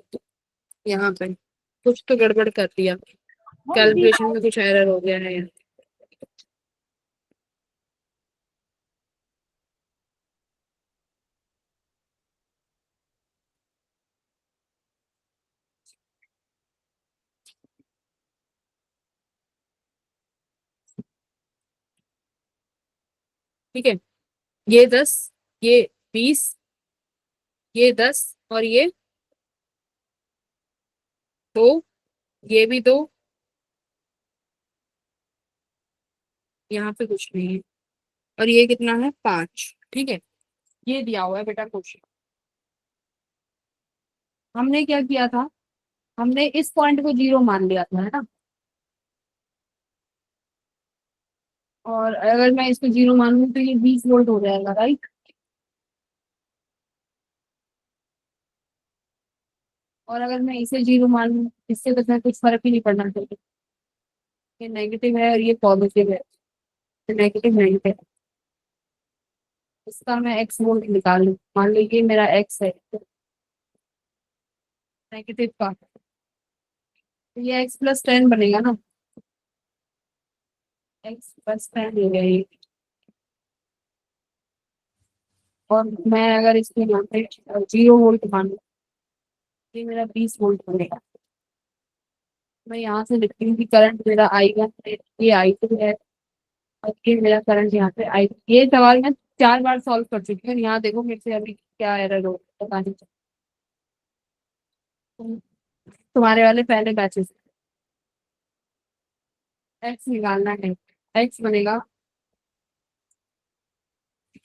यहाँ पे कुछ तो गड़बड़ कर दिया, कैलकुलेशन में कुछ एरर हो गया है। ठीक है, ये 10, ये 20, ये 10 और ये 2, ये भी 2, यहाँ पे कुछ नहीं है, और ये कितना है 5। ठीक है, ये दिया हुआ है बेटा क्वेश्चन। हमने क्या किया था, हमने इस पॉइंट को 0 मान लिया था, है ना? और अगर मैं इसको 0 मान लूँ तो ये 20 वोल्ट हो जाएगा, राइट? और अगर मैं इसे 0 मान लूँ, इससे तो मैं कुछ फर्क ही नहीं पड़ना चाहिए। ये नेगेटिव है और ये पॉजिटिव है, तो नेगेटिव नेगेटिव, इसका मैं x वोल्ट निकाल लूँ। मान लो ये मेरा x है, नेगेटिव का, तो ये x प्लस 10 बनेगा ना, x प्लस 10 हो गया ये। और मैं अगर इसके यहाँ पे 0 वोल्ट मानू, ये मेरा 20 वोल्ट बनेगा। मैं यहाँ से लिखती हूँ कि करंट मेरा I1 है, ये I2 है, और ये मेरा करंट यहाँ पे I। ये सवाल मैं 4 बार सॉल्व कर चुकी हूँ। यहाँ देखो मेरे से अभी क्या एरर हो, पता नहीं। तुम्हारे वाले पहले बैचेस, एक्स निकालना है, एक्स बनेगा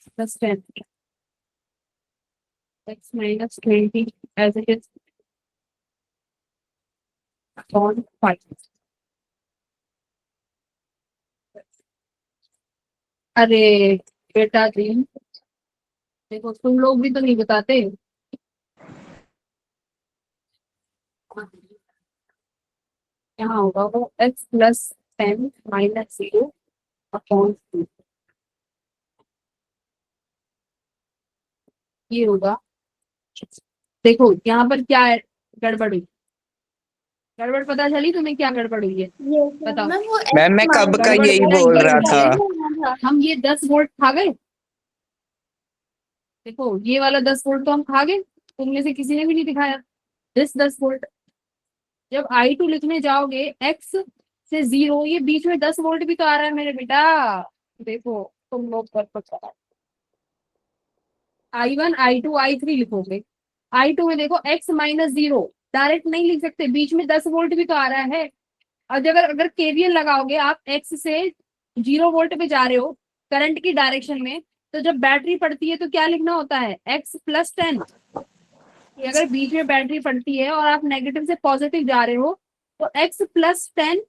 plus 10, x minus 20 as it is upon 5। अरे बेटा जी, देखो तुम लोग भी तो नहीं बताते। यहाँ होगा वो एक्स प्लस 10 माइनस 0 अपॉन 2, ये होगा। देखो यहाँ पर क्या है, गड़बड़ हुई। गड़बड़ पता चली तुम्हें क्या गड़बड़ हुई है? बताओ। मैम वो मैम मैं कब का गड़बड़ यही बेटा बोल ये रहा हुई था। है, हम ये 10 वोल्ट खा गए। देखो ये वाला 10 वोल्ट तो हम खा गए, तुमने से किसी ने भी नहीं दिखाया। 10 वोल्ट जब I2 लिखने जाओगे x से 0, ये बीच में 10 वोल्ट भी तो आ रहा है मेरे बेटा। देखो तुम लोग कर पता, I1 I2 I3 लिखोगे। I2 में देखो x माइनस 0 डायरेक्ट नहीं लिख सकते, बीच में 10 वोल्ट भी तो आ रहा है। और अगर अगर केवीएल लगाओगे, आप x से 0 वोल्ट पे जा रहे हो करंट की डायरेक्शन में, तो जब बैटरी पड़ती है तो क्या लिखना होता है, x प्लस 10। अगर बीच में बैटरी पड़ती है और आप नेगेटिव से पॉजिटिव जा रहे हो, तो x प्लस 10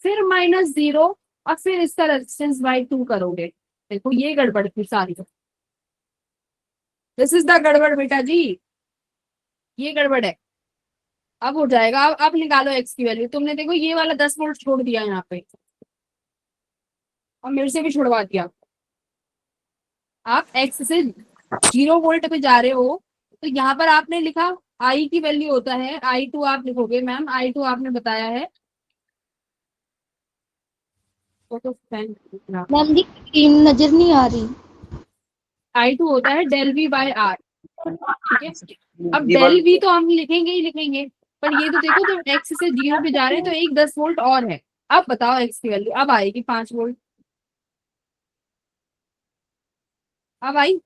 फिर माइनस 0 और फिर इसका रेजिस्टेंस बाई 2 करोगे। देखो ये गड़बड़ थी सारी, दिस इज द गड़बड़ बेटा जी, ये गड़बड़ है। अब हो जाएगा, अब निकालो x की वैल्यू। तुमने देखो ये वाला 10 वोल्ट छोड़ दिया यहाँ पे, और मेरे से भी छुड़वा दिया। आप x से 0 वोल्ट पे जा रहे हो, तो यहाँ पर आपने लिखा I की वैल्यू होता है I2, आप लिखोगे मैम I2 आपने बताया है तो मैम जी स्क्रीन नजर नहीं आ रही। I2 होता है डेल V बाय R। ठीक है, अब डेल V तो हम लिखेंगे ही लिखेंगे, पर ये तो देखो जब x से 0 पे जा रहे हैं तो एक 10 वोल्ट और है। अब बताओ x की वैल्यू, अब आएगी 5 वोल्ट। अब आई,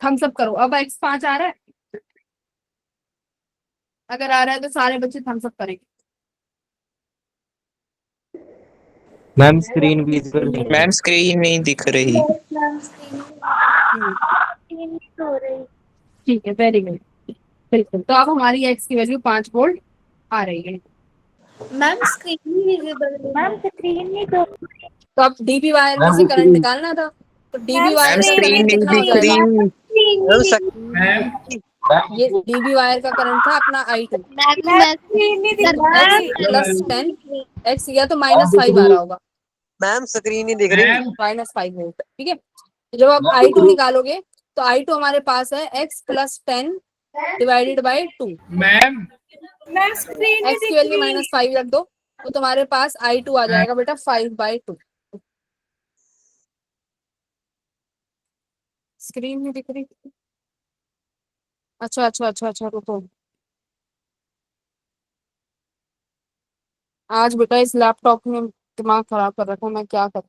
थम्स अप करो, अब x 5 आ रहा है। अगर आ रहा है तो सारे बच्चे थम्स अप करेंगे। मैम स्क्रीन विजुअल नहीं है। मैम स्क्रीन नहीं दिख रही। मैम स्क्रीन हो रही। ठीक है, वेरी गुड, बिल्कुल। तो अब हमारी x की वैल्यू 5 वोल्ट आ रही है। मैम स्क्रीन ही विजिबल नहीं। मैम स्क्रीन नहीं तो। तो अब डीबी वायर में से करंट निकालना था, तो डीबी वायर मैम का स्क्रीन करंट नहीं कितना हो दिख जाएगा? रही। ये डीबी वायर का करंट था अपना I2, मैम स्क्रीन नहीं दिख x प्लस 10, x या तो -5 आ रहा होगा, मैम स्क्रीन नहीं दिख रही। -5 वोल्ट। ठीक है, तो जब आप I2 निकालोगे तो I2 हमारे पास है x plus 10 divided by 2। Ma'am x की वैल्यू -5 रख दो, तो तुम्हारे पास I2 आ जाएगा बेटा 5/2। स्क्रीन नहीं दिख रही? अच्छा अच्छा अच्छा अच्छा, रुको। आज बेटा इस लैपटॉप ने दिमाग खराब कर रखा है, मैं क्या करूँ।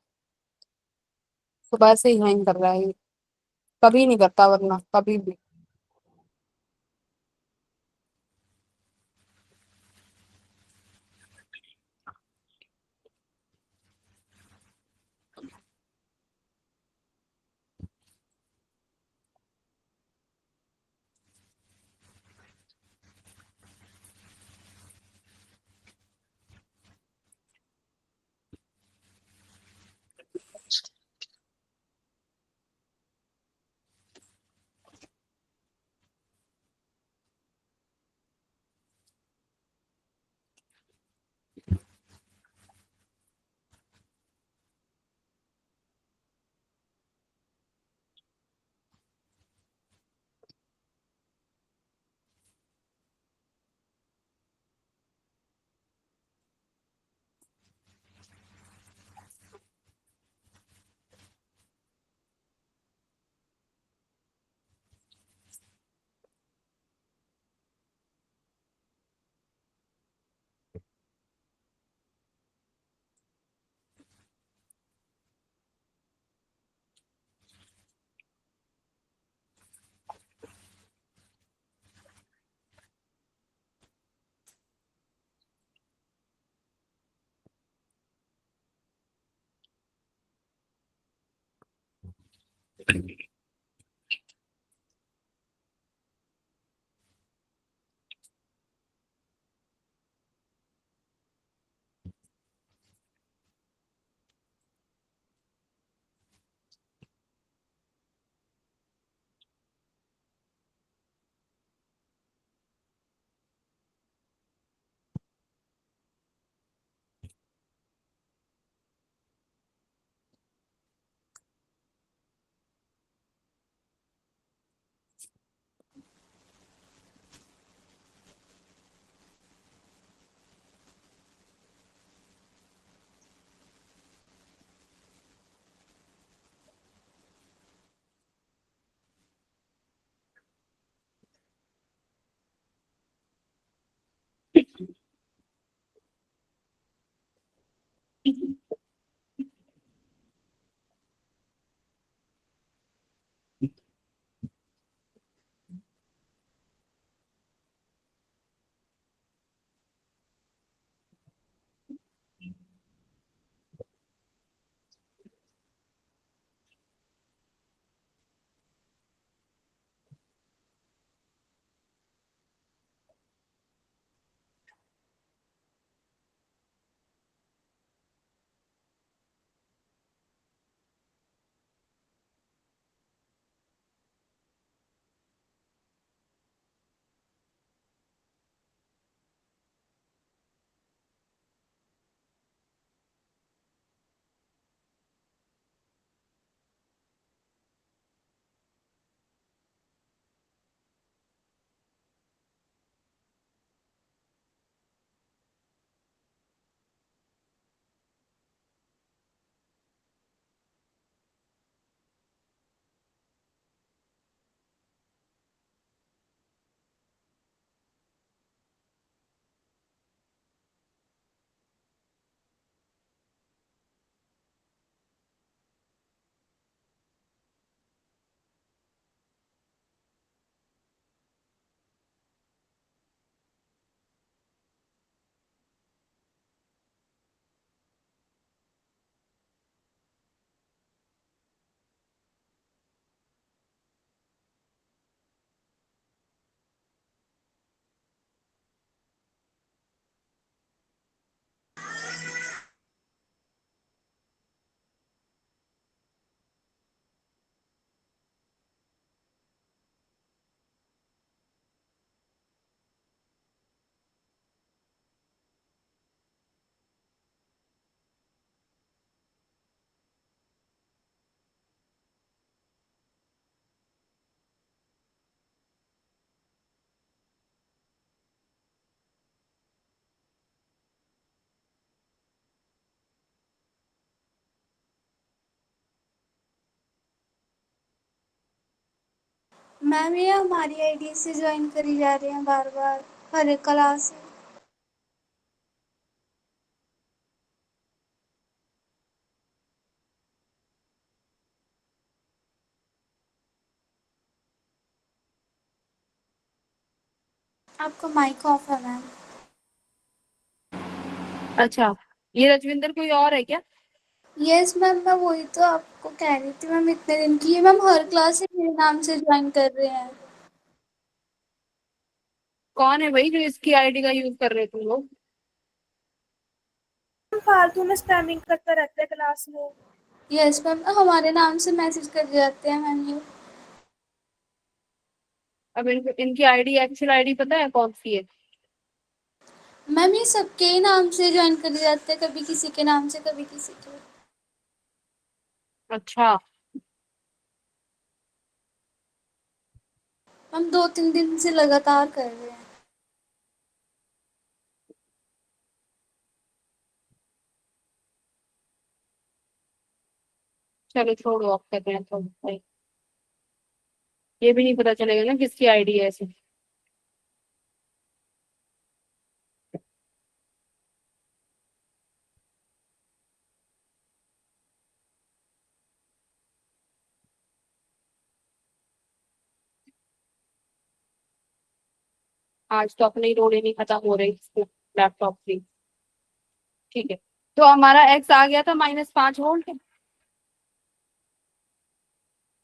सुबह से ही हैंग कर रहा है ये, कभी नहीं करता वरना कभी भी। मैम ये हमारी आईडी से ज्वाइन करी जा रहे हैं बार बार हर एक क्लास में। आपका माइक ऑफ है मैम। अच्छा, ये रजविंदर कोई और है क्या? यस मैम, मैं वही तो आपको कह रही थी मैम, इतने दिन की ये मैम हर क्लास में मेरे नाम से ज्वाइन कर रहे हैं। कौन है भाई जो इसकी आईडी का यूज कर रहे तुम लोग? फालतू में स्पैमिंग करता रहता है क्लास में। यस मैम, हमारे नाम से मैसेज कर जाते हैं मैम ये। अब इनकी आईडी एक्चुअल आईडी पता है कौन सी है? मैम ये सबके ही नाम से ज्वाइन कर जाते हैं, कभी किसी के नाम से कभी किसी के। अच्छा, हम 2-3 दिन से लगातार कर रहे हैं। चलो छोड़ो, आप कहते हैं तो भाई, ये भी नहीं पता चलेगा ना किसकी आईडी है ऐसे। आज तो अपनी रोड़े नहीं खत्म हो रही लैपटॉप की। ठीक है, तो हमारा एक्स आ गया था -5 वोल्ट।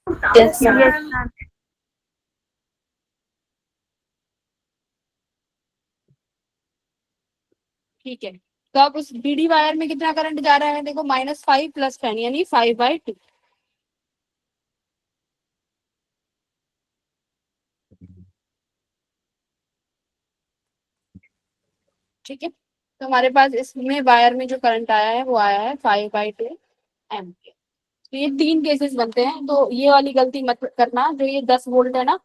Yes, ma'am. मैम। ठीक है, तो अब उस बीडी वायर में कितना करंट जा रहा है, देखो -5 + 10 यानी 5/2। ठीक है, तो हमारे पास इसमें वायर में जो करंट आया है वो आया है 5/2 एम्पियर। तो ये 3 केसेस बनते हैं, तो ये वाली गलती मत करना, जो ये 10 वोल्ट है ना,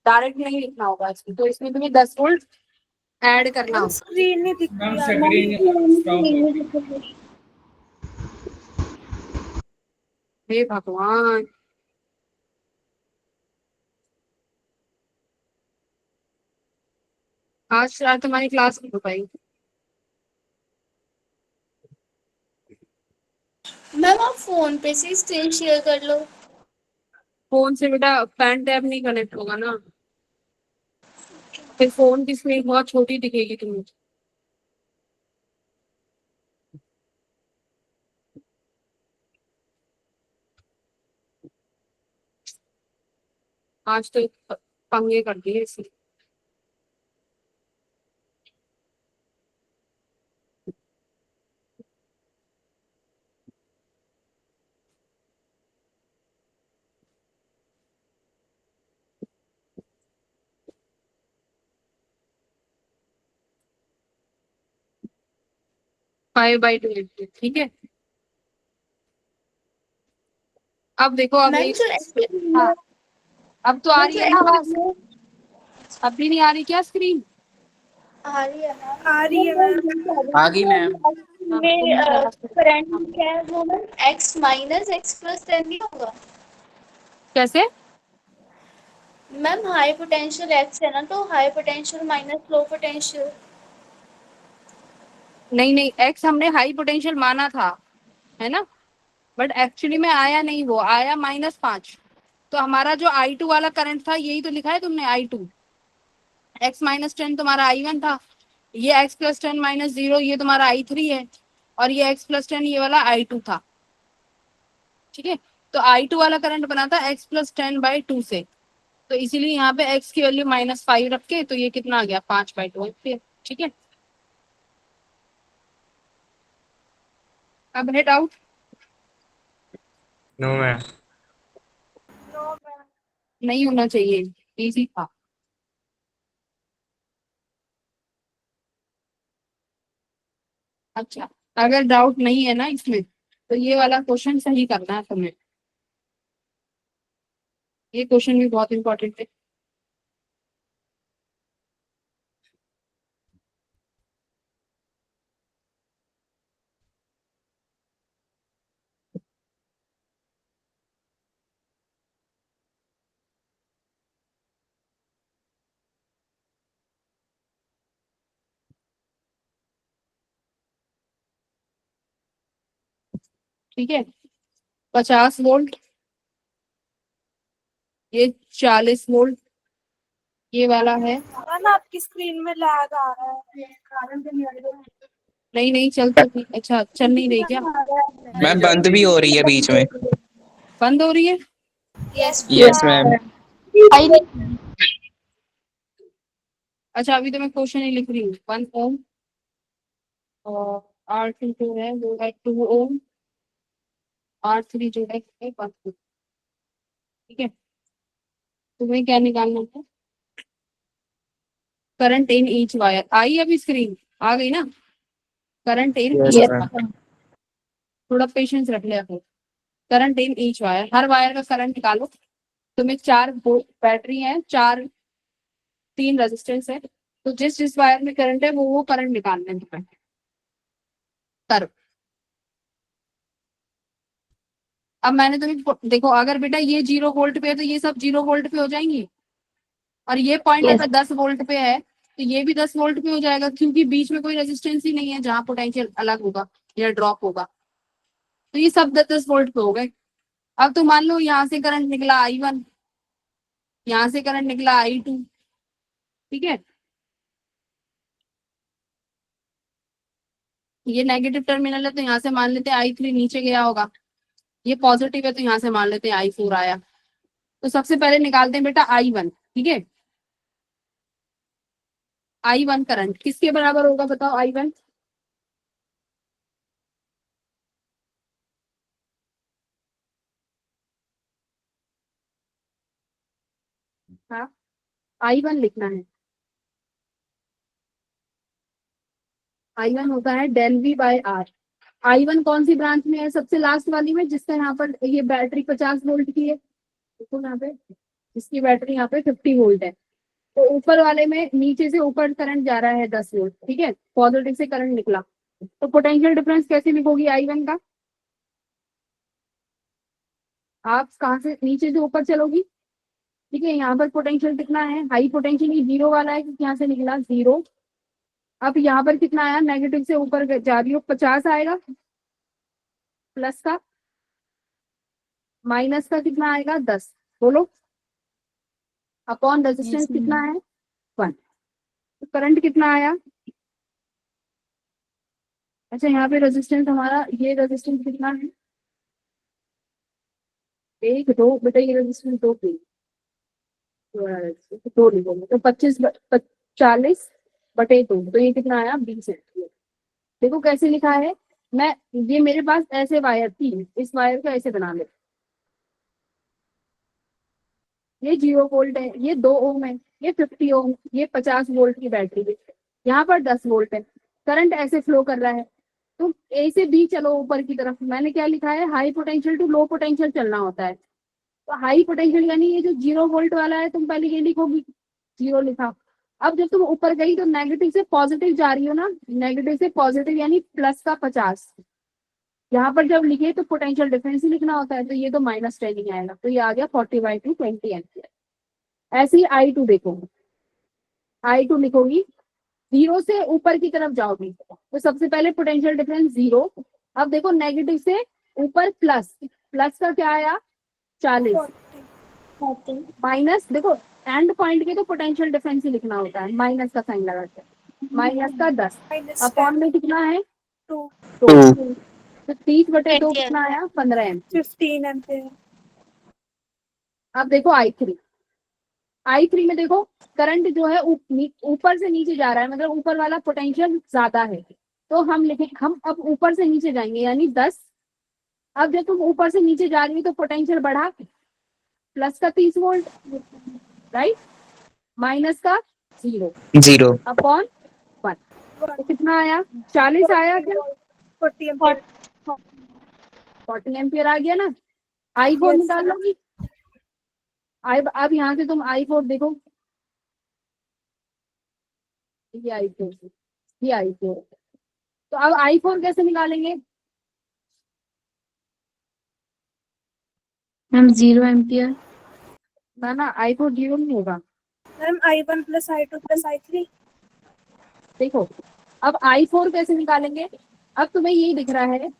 डायरेक्ट नहीं लिखना होगा इसमें, तो इसमें तुम्हें 10 वोल्ट ऐड करना मैम होगा। स्क्रीन नहीं दिख रही है। हे भगवान, आज शायद तुम्हारी क्लास नहीं हो पाई। मैम आप फोन पे से स्क्रीन शेयर कर लो। फोन से बेटा पेन टैब नहीं कनेक्ट होगा ना, फिर फोन की स्क्रीन बहुत छोटी दिखेगी तुम्हें। आज तो पंगे कर दिए इसलिए। (5/2 एम्पियर), ठीक है। अब देखो, अब मैम एक, जो हाँ, अब तो आ रही है ना आवाज, अब भी नहीं आ रही क्या स्क्रीन? आ रही है मैम। आ रही है मैम। आ गई मैम। में करंट क्या है वो मैम x - x + 10 नहीं होगा कैसे? मैम? हाई पोटेंशियल x है ना, तो high potential minus low potential. नहीं नहीं, एक्स हमने हाई पोटेंशियल माना था, है ना, बट एक्चुअली में आया नहीं, वो आया -5। तो हमारा जो I2 वाला करंट था, यही तो लिखा है तुमने, I2। x - 10 तुम्हारा I1 था, ये x + 10 - 0 ये तुम्हारा I3 है, और ये x + 10 ये वाला I2 था। ठीक है, तो I2 वाला करंट बना था x + 10/2 से, तो इसीलिए यहाँ पे x की वैल्यू -5 रख के, तो ये कितना आ गया, 5/2 एम्पियर। ठीक है, अब है doubt? No ma'am. No ma'am. नहीं होना चाहिए, इजी था। अच्छा, अगर डाउट नहीं है ना इसमें, तो ये वाला क्वेश्चन सही करना है तुम्हें, ये क्वेश्चन भी बहुत इंपॉर्टेंट है। ठीक है, 50 वोल्ट, ये 40 वोल्ट, ये वाला है। मैम आपकी स्क्रीन में लैग आ रहा है। नहीं नहीं, चल तो ठीक, अच्छा चल नहीं रही क्या? मैम बंद भी हो रही है बीच में। बंद हो रही है? Yes yes ma'am. अच्छा, अभी तो मैं क्वेश्चन ही लिख रही हूँ। 1 ओम और R2 जो है वो है 2 ओम, R3 जो है 1 ओम। ठीक है, तुम्हें क्या निकालना है? Current in each wire. आई अभी स्क्रीन आ गई ना? Current in yes each, ma'am. थोड़ा पेशेंस रख ले अपने। करंट इन ईच वायर, हर वायर का करंट निकालो। तुम्हें 4 बैटरी है, 3 रेजिस्टेंस है, तो जिस जिस वायर में करंट है वो करंट निकालना है तुम्हें। करो। अब मैंने तुम्हें देखो, अगर बेटा ये 0 वोल्ट पे है तो ये सब 0 वोल्ट पे हो जाएंगी, और ये पॉइंट अगर 10 वोल्ट पे है तो ये भी 10 वोल्ट पे हो जाएगा, क्योंकि बीच में कोई रेजिस्टेंस ही नहीं है जहां पोटेंशियल अलग होगा या ड्रॉप होगा, तो ये सब 10-10 वोल्ट पे हो गए। अब तो मान लो यहाँ से करंट निकला I1, यहाँ से करंट निकला I2। ठीक है, ये नेगेटिव टर्मिनल है तो यहाँ से मान लेते हैं I3 नीचे गया होगा, ये पॉजिटिव है तो यहाँ से मान लेते हैं I4 आया। तो सबसे पहले निकालते हैं बेटा I1, ठीक है। I1 करंट किसके बराबर होगा बताओ I1? हाँ, I1 लिखना है। I1 होता है del V bye are. I1 कौन सी ब्रांच में है? सबसे लास्ट वाली में, जिसका यहाँ पर ये बैटरी 50 वोल्ट की है। देखो यहाँ पे, इसकी बैटरी यहाँ पे 50 वोल्ट है। तो ऊपर वाले में नीचे से ऊपर करंट जा रहा है 10 वोल्ट, ठीक है, पॉजिटिव से करंट निकला। तो पोटेंशियल डिफरेंस कैसे लिखोगी I1 का? आप कहाँ से नीचे से ऊपर चलोगी, ठीक है। यहाँ पर पोटेंशियल कितना है? हाई पोटेंशियल ये जीरो वाला है, क्योंकि यहाँ से निकला जीरो। अब यहाँ पर कितना आया? नेगेटिव से ऊपर जा रही हो, 50 आएगा, प्लस का, माइनस का कितना आएगा? 10। बोलो, अपॉन रेजिस्टेंस कितना है? 1। तो करंट कितना आया? अच्छा, यहाँ पे रेजिस्टेंस हमारा, ये रेजिस्टेंस कितना है? 1 2 बेटा, ये रेजिस्टेंस 2 पे 2 लिखोगे तो 40/2, तो ये कितना आया? 20 एम्पीयर। देखो कैसे लिखा है। मैं, ये मेरे पास ऐसे वायर थी, इस वायर को ऐसे बना ले। ये 0 वोल्ट है, ये 2 ओम है, ये 50 ओम, ये 50 वोल्ट की बैटरी है, यहाँ पर 10 वोल्ट है। करंट ऐसे फ्लो कर रहा है। तो ए से बी चलो ऊपर की तरफ। मैंने क्या लिखा है? High potential to low potential चलना होता है। तो हाई पोटेंशियल यानी ये जो 0 वोल्ट वाला है, तुम पहले ये लिखोगी, 0 लिखा। अब जब तुम ऊपर गई तो नेगेटिव से पॉजिटिव जा रही हो ना, नेगेटिव से पॉजिटिव यानी प्लस का 50। यहाँ पर जब लिखे तो पोटेंशियल डिफरेंस ही लिखना होता है, तो ये तो -10 ही आएगा, तो ये आ गया 40/2 20 एम्पियर। ऐसे ही I2 देखो, I2 लिखोगी, 0 से ऊपर की तरफ जाओगी तो सबसे पहले पोटेंशियल डिफरेंस 0। अब देखो नेगेटिव से ऊपर प्लस, प्लस का क्या आया? 40, माइनस, देखो एंड पॉइंट के तो पोटेंशियल डिफरेंस ही लिखना होता है, माइनस का साइन लगा के, माइनस का 10, अपॉन में कितना है? 2 तो 30/2 कितना आया? 15 एम्पियर। 15 एम्पियर। अब देखो I3 में देखो करंट जो है ऊपर से नीचे जा रहा है, मतलब ऊपर वाला पोटेंशियल ज्यादा है। तो हम अब ऊपर से नीचे जाएंगे, यानी 10। अब जब तुम ऊपर से नीचे जा रही हो तो पोटेंशियल बढ़ा, प्लस का 30 वोल्ट, राइट, माइनस का 0 अपॉन 1, तो कितना आया? 40 आया क्या? 40 एम्पियर। 40 एम्पियर आ गया ना। I4 निकाल लोगी। अब यहाँ से तुम I4 देखो, ये I4, ये I4। तो अब I4 कैसे निकालेंगे? Ma'am 0 ampere. ना I4 0 नहीं होगा। Ma'am I1 + I2 + I3। देखो अब I4 कैसे निकालेंगे? अब तुम्हें यही दिख रहा है,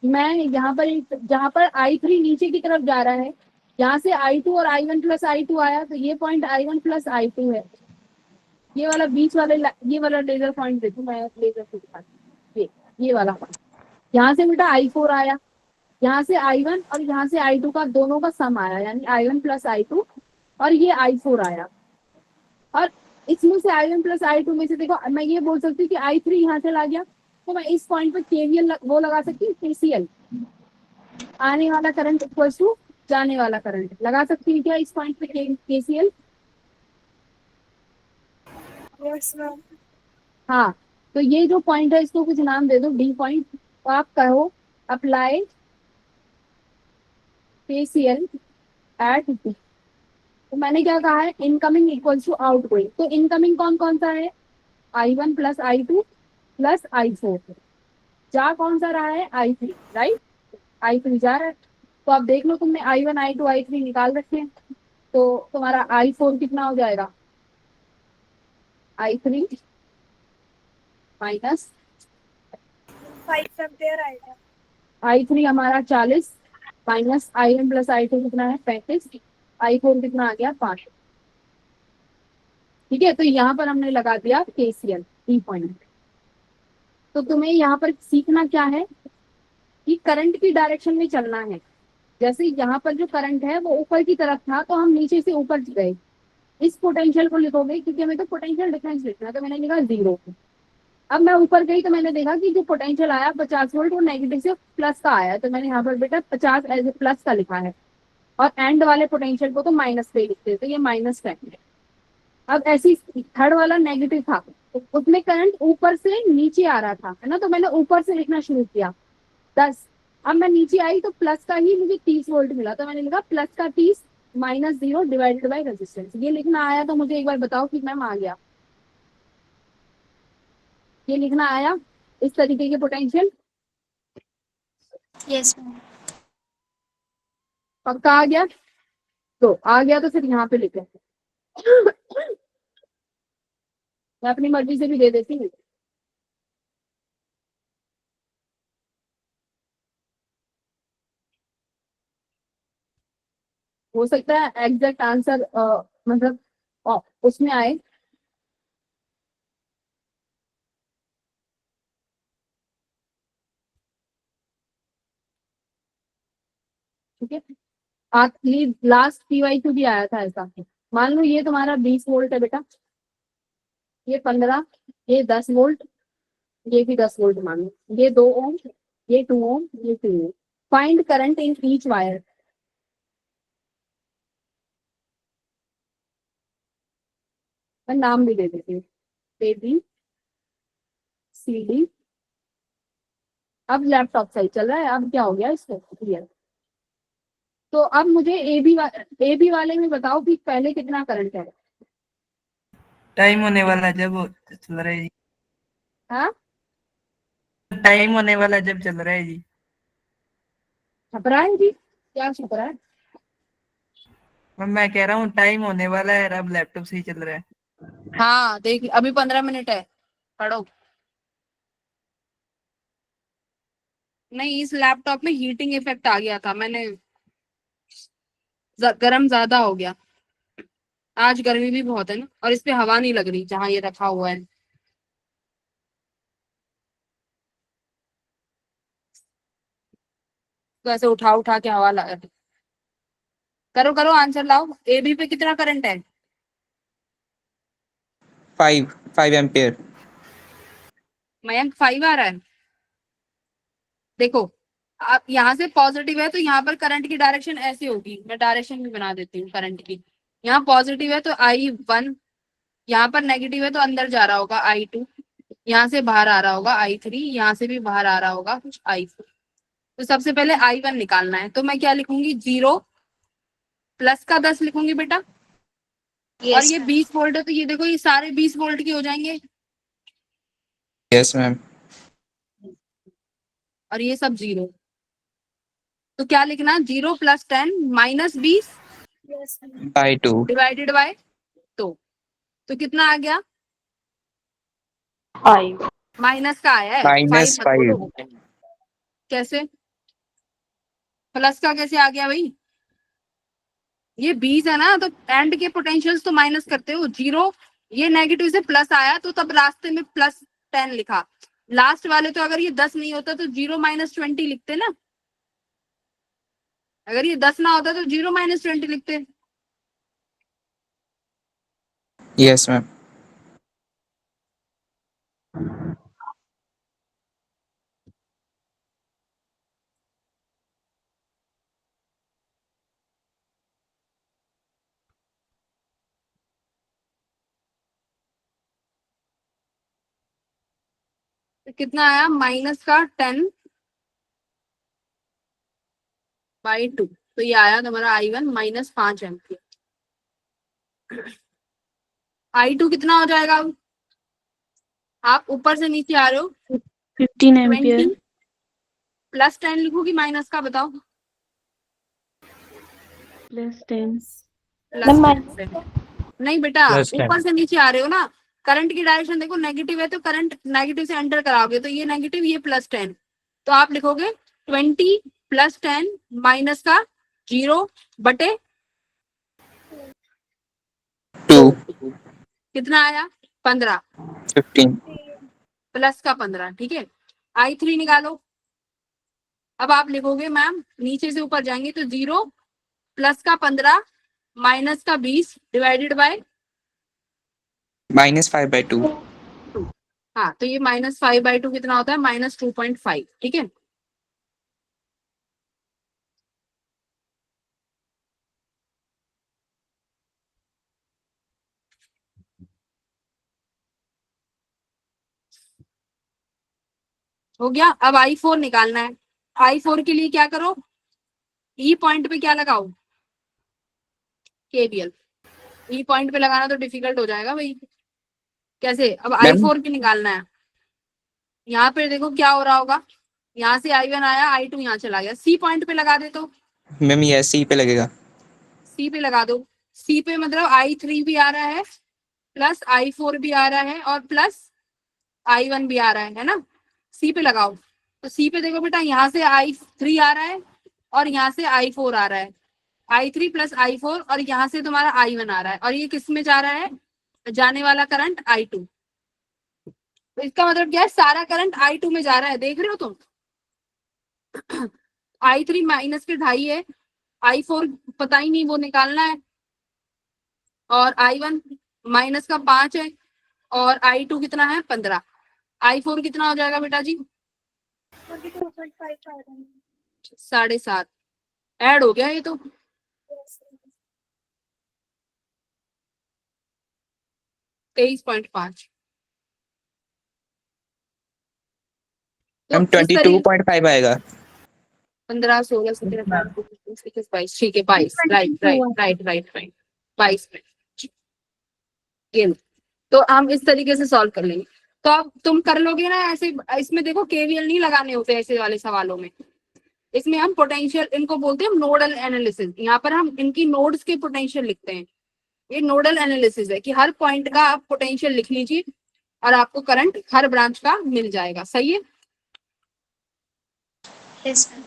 मैं यहाँ पर जहाँ पर I3 नीचे की तरफ जा रहा है, यहाँ से I2 और I1 + I2 आया, तो ये पॉइंट I1 + I2 है। ये वाला बीच वाले, ये वाला लेजर पॉइंट देखो, मैं लेजर से दिखाती हूँ। ये वाला पॉइंट, यहाँ से बेटा I4 आया, यहाँ से I1 और यहाँ से I2 का दोनों का सम आया, यानी I1 + I2, और ये I4 आया। और इसमें से I1 + I2 में से देखो, मैं ये बोल सकती हूँ कि I3 यहाँ से ला गया, तो मैं इस पॉइंट पर KVL वो लगा सकती हूँ, KCL, आने वाला करंट इक्वल टू जाने वाला करंट, लगा सकती हूँ क्या इस पॉइंट पे KCL? Yes ma'am. हाँ, तो ये जो पॉइंट है इसको कुछ नाम दे दो, D पॉइंट। तो आप कहो अप्लाई KCL एट D। तो मैंने क्या कहा है? Incoming equals to outgoing. तो इनकमिंग कौन कौन सा है? I1 + I2 + I4। जा कौन सा रहा है? I3, राइट, I3 जा रहा है। तो आप देख लो, तुमने I1 I2 I3 निकाल रखे हैं, तो तुम्हारा I4 कितना हो जाएगा? I3 माइनस 5 एम्पियर आएगा। I3 हमारा 40, माइनस I1 + I2 कितना है? 35, I4 कितना आ गया? 5। ठीक है, तो यहाँ पर हमने लगा दिया KCL E पॉइंट। तो तुम्हें यहाँ पर सीखना क्या है कि करंट की डायरेक्शन में चलना है। जैसे यहाँ पर जो करंट है वो ऊपर की तरफ था तो हम नीचे से ऊपर गए। इस पोटेंशियल को लिखोगे क्योंकि हमें तो पोटेंशियल डिफरेंस लिखना है, तो मैंने लिखा 0। अब मैं ऊपर गई तो मैंने देखा कि जो पोटेंशियल आया 50 वोल्ट वो नेगेटिव से प्लस का आया, तो मैंने यहाँ पर बेटा 50 एज ए प्लस का लिखा है, और एंड वाले पोटेंशियल को तो माइनस पे लिखते हैं, तो ये -10 है। अब ऐसी थर्ड वाला नेगेटिव था तो उसमें करंट ऊपर से नीचे आ रहा था, है ना, तो मैंने ऊपर से लिखना शुरू किया 10। अब मैं नीचे आई तो प्लस का ही मुझे 30 वोल्ट मिला, तो मैंने लिखा प्लस का 30 -0 डिवाइडेड बाई रेजिस्टेंस। ये लिखना आया तो मुझे एक बार बताओ कि मैम आ गया? ये लिखना आया इस तरीके के पोटेंशियल? Yes ma'am. पक्का आ गया? तो आ गया तो फिर यहाँ पे लिखे। मैं अपनी मर्जी से भी दे देती हूँ। हो सकता है एग्जैक्ट आंसर मतलब उसमें आए। ठीक है, आखिरी लास्ट PYQ भी आया था ऐसा। मान लो ये तुम्हारा 20 वोल्ट है बेटा, ये 15, ये 10 वोल्ट, ये भी 10 वोल्ट मान लो, ये 2 ओम, ये 2 ओम, ये 2 ohm. Find current in each wire. मैं नाम भी दे देती हूँ, AB CD। अब लैपटॉप सही चल रहा है, अब क्या हो गया इसको क्लियर। तो अब मुझे AB वाले में बताओ कि पहले कितना करंट है? टाइम होने वाला जब चल रहा है जी। हाँ, टाइम होने वाला जब चल रहा है जी। छप रहा है जी? क्या छप रहा है? मैं कह रहा हूँ टाइम होने वाला है, अब लैपटॉप से ही चल रहा है। हाँ देख, अभी 15 मिनट है, पढ़ो। नहीं, इस लैपटॉप में हीटिंग इफेक्ट आ गया था, मैंने गर्म ज्यादा हो गया। आज गर्मी भी बहुत है ना, और इस पे हवा नहीं लग रही जहां ये रखा हुआ है। तो ऐसे उठा उठा के हवा लगा। करो करो आंसर लाओ। AB पे कितना करंट है? 5 एम्पियर। मयंक 5 आ रहा है। देखो, अब यहाँ से पॉजिटिव है तो यहाँ पर करंट की डायरेक्शन ऐसी होगी, मैं डायरेक्शन भी बना देती हूँ करंट की। यहाँ पॉजिटिव है तो I1, यहाँ पर नेगेटिव है तो अंदर जा रहा होगा I2, यहाँ से बाहर आ रहा होगा I3, यहाँ से भी बाहर आ रहा होगा कुछ I4। तो सबसे पहले I1 निकालना है, तो मैं क्या लिखूंगी? 0 प्लस का 10 लिखूंगी बेटा। और ये 20 वोल्ट है तो ये देखो ये सारे 20 वोल्ट के हो जाएंगे, यस मैम। और ये सब 0। तो क्या लिखना? 0 + 10 - 20 yes ma'am. By 2। Divided by 2। तो कितना आ गया? 5। माइनस का आया है, -5। 5। कैसे? प्लस का कैसे आ गया भाई? ये 20 है ना, तो एंड के पोटेंशियल्स तो माइनस करते हो। 0, ये नेगेटिव से प्लस आया तो तब रास्ते में +10 लिखा। लास्ट वाले तो अगर ये 10 नहीं होता तो 0 - 20 लिखते ना। अगर ये 10 ना होता तो 0 - 20 लिखते। Yes ma'am. तो कितना आया? माइनस का 10 बाई 2। तो ये आया तुम्हारा I1 -5 एम्पियर। I2 कितना हो जाएगा? अब आप ऊपर से नीचे आ रहे हो, 15 एम्पियर 20 + 10 लिखोगी माइनस का? बताओ। +10 +10 नहीं बेटा, +10 ऊपर से नीचे आ रहे हो ना, करंट की डायरेक्शन देखो नेगेटिव है तो करंट नेगेटिव से एंटर कराओगे, तो ये नेगेटिव, ये +10। तो आप लिखोगे 20 + 10 माइनस का 0 बटे 2। कितना आया? 15 15। प्लस का 15। ठीक है, I3 निकालो। अब आप लिखोगे मैम, नीचे से ऊपर जाएंगे तो 0 प्लस का 15 माइनस का 20 डिवाइडेड बाय -5/2। हाँ, तो ये -5/2 कितना होता है? -2.5। ठीक है, हो गया। अब I4 निकालना है। I4 के लिए क्या करो? ई पॉइंट पे क्या लगाओ? KVL। ई पॉइंट पे लगाना तो डिफिकल्ट हो जाएगा भाई। कैसे? अब मैम I4 की निकालना है। यहाँ पे देखो क्या हो रहा होगा, यहाँ से I1 आया, I2 यहाँ चला गया। सी पॉइंट पे लगा दे तो मैम ये सी पे लगेगा। सी पे लगा दो। सी पे मतलब I3 भी आ रहा है, प्लस I4 भी आ रहा है, और प्लस I1 भी आ रहा है ना? सी पे लगाओ। तो सी पे देखो बेटा, यहाँ से I3 आ रहा है और यहाँ से I4 आ रहा है। I3 प्लस I4 और यहाँ से तुम्हारा I1 आ रहा है, और ये किस में जा रहा है? जाने वाला करंट I2। तो इसका मतलब क्या है? सारा करंट I2 में जा रहा है, देख रहे हो तुम? I3 माइनस के 2.5 है, I4 पता ही नहीं, वो निकालना है, और I1 माइनस का 5 है, और I2 कितना है? 15। I4 कितना हो जाएगा बेटा जी? 22.5 7.5। ऐड हो गया ये तो। तेईस 23.5। मैम 22.5 आएगा। 15, 16, 17, 18, 19, 20, 22। ठीक है, 22। Right right right right right 22 में। ये तो हम इस तरीके से सॉल्व कर लेंगे। तो अब तुम कर लोगे ना ऐसे। इसमें देखो केवीएल नहीं लगाने होते ऐसे वाले सवालों में। इसमें हम पोटेंशियल, इनको बोलते हैं नोडल एनालिसिस। यहाँ पर हम इनकी नोड्स के पोटेंशियल लिखते हैं। ये नोडल एनालिसिस है कि हर पॉइंट का आप पोटेंशियल लिख लीजिए और आपको करंट हर ब्रांच का मिल जाएगा। सही है? Yes ma'am.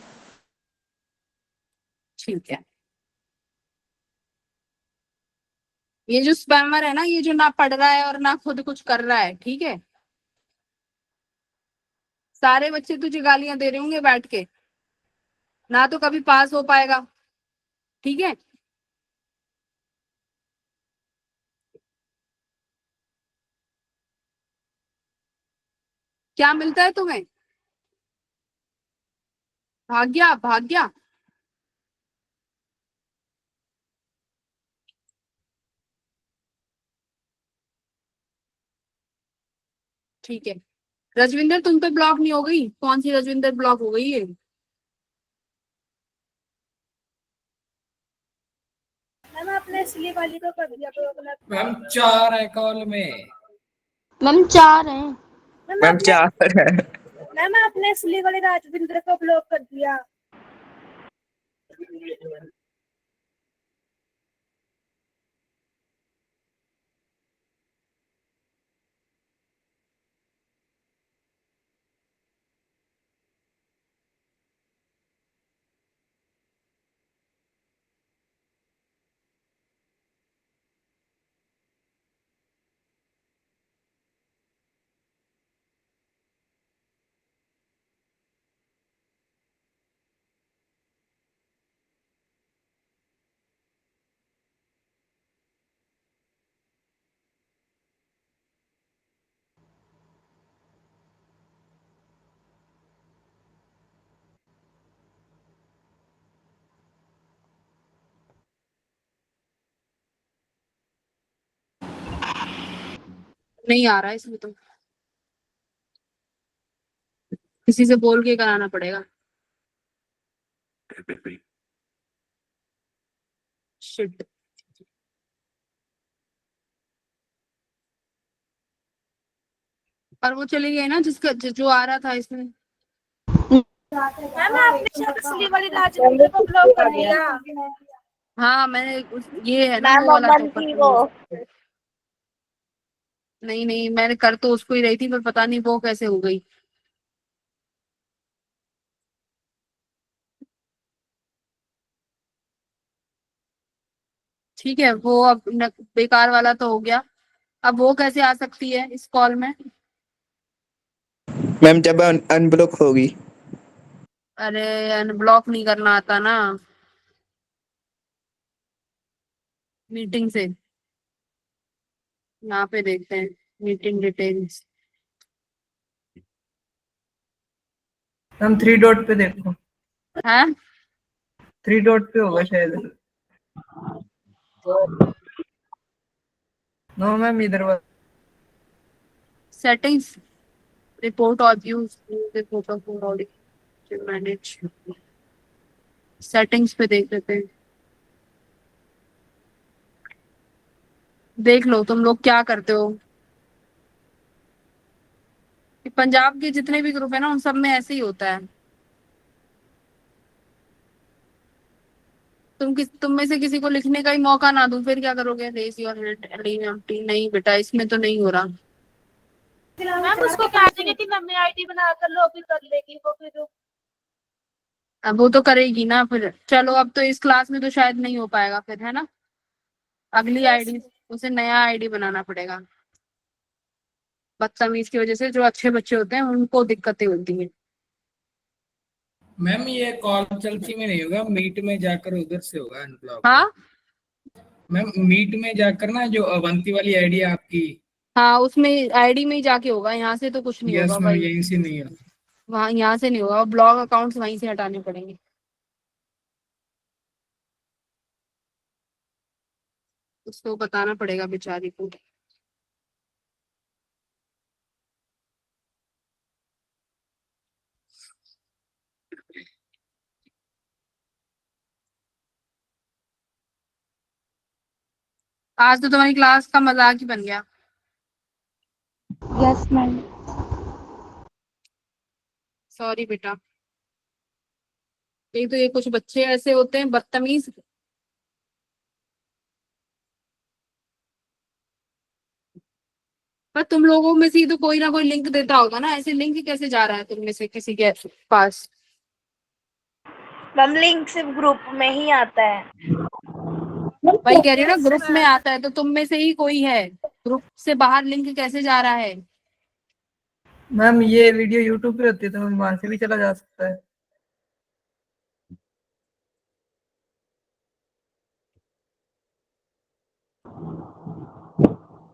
ठीक है। ये जो स्पैमर है ना, ये जो ना पढ़ रहा है और ना खुद कुछ कर रहा है, ठीक है? सारे बच्चे तुझे गालियां दे रहे होंगे बैठ के, ना तो कभी पास हो पाएगा। ठीक है? क्या मिलता है तुम्हें? भाग्या, भाग्या। ठीक है। रजविंदर, तुम पे ब्लॉक नहीं हो गई? कौन सी रजविंदर ब्लॉक हो गई है? मैम आपने इसलिए वाली को कर दिया तो मैम 4 है कॉल में। मैम 4 हैं। मैम 4 है। मैम आपने इसलिए वाले राजविंद्र को ब्लॉक कर दिया। नहीं आ रहा है इसमें तो, किसी से बोल के कराना पड़ेगा। शिट। और वो चली गई ना जिसका जो आ रहा था इसमें। मैम आपने शायद इसलिए वाले राजविंद्र को ब्लॉक कर दिया। हाँ, मैंने ये है ना वो वाला तो नहीं नहीं, मैंने कर तो उसको ही रही थी, पर पता नहीं वो कैसे हो गई। ठीक है, वो अब बेकार वाला तो हो गया। अब वो कैसे आ सकती है इस कॉल में? मैम जब अनब्लॉक होगी। अरे अनब्लॉक नहीं करना आता ना मीटिंग से। यहाँ पे देखते हैं मीटिंग डिटेल्स। हम 3 डॉट पे देखो, है 3 डॉट पे होगा शायद। नो मैम इधर सेटिंग्स रिपोर्ट और व्यूज प्रोटोकॉल मैनेज। सेटिंग्स पे देख लेते हैं। देख लो तुम लोग क्या करते हो। पंजाब के जितने भी ग्रुप है ना उन सब में ऐसे ही होता है। तुम में से किसी को लिखने का ही मौका ना दूं फिर क्या करोगे? Raise your hand. नहीं बेटा इसमें तो नहीं हो रहा। मैम उसको कह देंगे कि नई आईडी बनाकर लॉगिन कर लेगी वो फिर। अब वो तो करेगी ना फिर। चलो अब तो इस क्लास में तो शायद नहीं हो पाएगा फिर, है ना? अगली आईडी उसे नया आईडी बनाना पड़ेगा। बदतमीज की वजह से जो अच्छे बच्चे होते हैं उनको दिक्कतें होती हैं। मैम ये कॉल चलती में नहीं होगा, मीट में जाकर उधर से होगा अनब्लॉक। हाँ मैम मीट में जाकर ना, जो अवंती वाली आईडी है आपकी। हाँ उसमें आईडी में ही जाके होगा, यहाँ से तो कुछ नहीं यस होगा मैम, भाई। यहीं से नहीं है। वहाँ यहाँ से नहीं होगा, ब्लॉग अकाउंट्स वहीं से हटाने पड़ेंगे। उसको बताना पड़ेगा बेचारी को। आज तो तुम्हारी क्लास का मजाक ही बन गया। Yes ma'am. सॉरी बेटा। एक तो ये कुछ बच्चे ऐसे होते हैं बदतमीज। पर तुम लोगों में से ही तो कोई ना कोई लिंक देता होगा ना, ऐसे लिंक कैसे जा रहा है तुम में से किसी के पास? मैम लिंक सिर्फ ग्रुप में ही आता है। वही कह रही हो ना, ग्रुप में आता है तो तुम में से ही कोई है। ग्रुप से बाहर लिंक कैसे जा रहा है? मैम ये वीडियो यूट्यूब पे होती है तो मैम वहां से भी चला जा सकता है।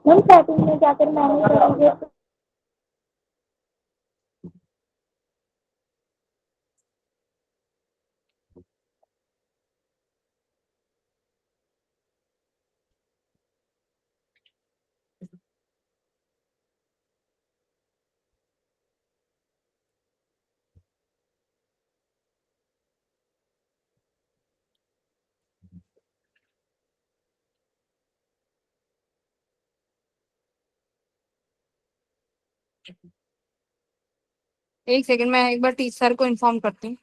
मैम सेटिंग में जाकर मैनेज करेंगे। एक सेकंड, मैं एक बार टीचर को इन्फॉर्म करती हूँ।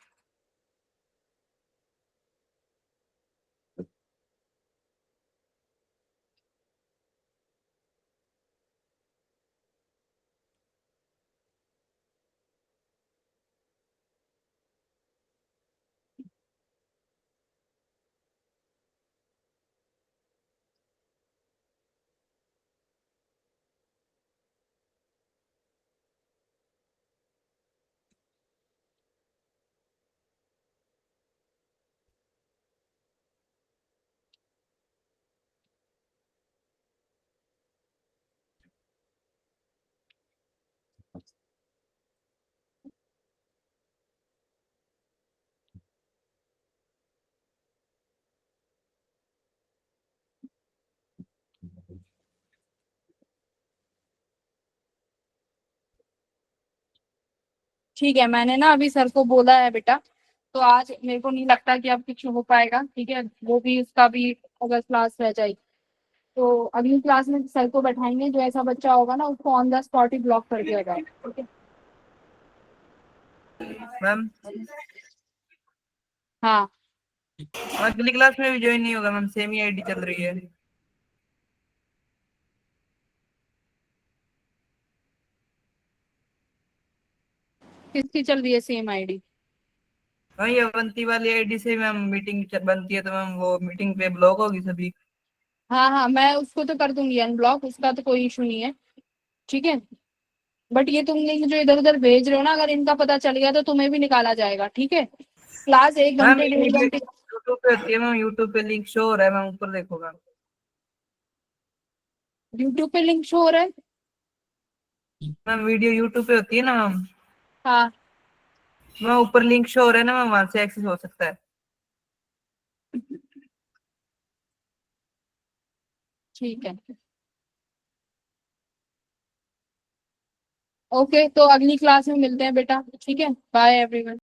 ठीक है, मैंने ना अभी सर को बोला है बेटा, तो आज मेरे को नहीं लगता कि अब कुछ हो पाएगा। ठीक है, वो भी उसका भी अगर क्लास रह जाएगी तो अगली क्लास में सर को बैठाएंगे। जो ऐसा बच्चा होगा ना उसको on the spot he block कर दिया जाए। ठीक है मैम हाँ। अगली क्लास में भी ज्वाइन नहीं होगा मैम, सेम ही आईडी चल रही है। किसकी चल रही है सेम आईडी? हाँ ये अवंती वाली आईडी से मैम मीटिंग बनती है तो मैम वो मीटिंग पे ब्लॉक होगी सभी। हाँ हाँ मैं उसको तो कर दूंगी अनब्लॉक, उसका तो कोई इशू नहीं है। ठीक है, बट ये तुम लिंक जो इधर उधर भेज रहे हो ना, अगर इनका पता चल गया तो तुम्हें भी निकाला जाएगा, ठीक है। क्लास 1 मैम घंटे 1.5 घंटे। यूट्यूब पे होती है मैम, यूट्यूब पे लिंक शो हो रहा है मैम, ऊपर देखो मैम। यूट्यूब पे लिंक शो हो रहा है। मैम वीडियो यूट्यूब पे होती है ना मैम, हाँ मैम ऊपर लिंक शो हो रहा है ना मैम, वहां से एक्सेस हो सकता है। ठीक है, ओके, तो अगली क्लास में मिलते हैं बेटा, ठीक है, बाय एवरीवन।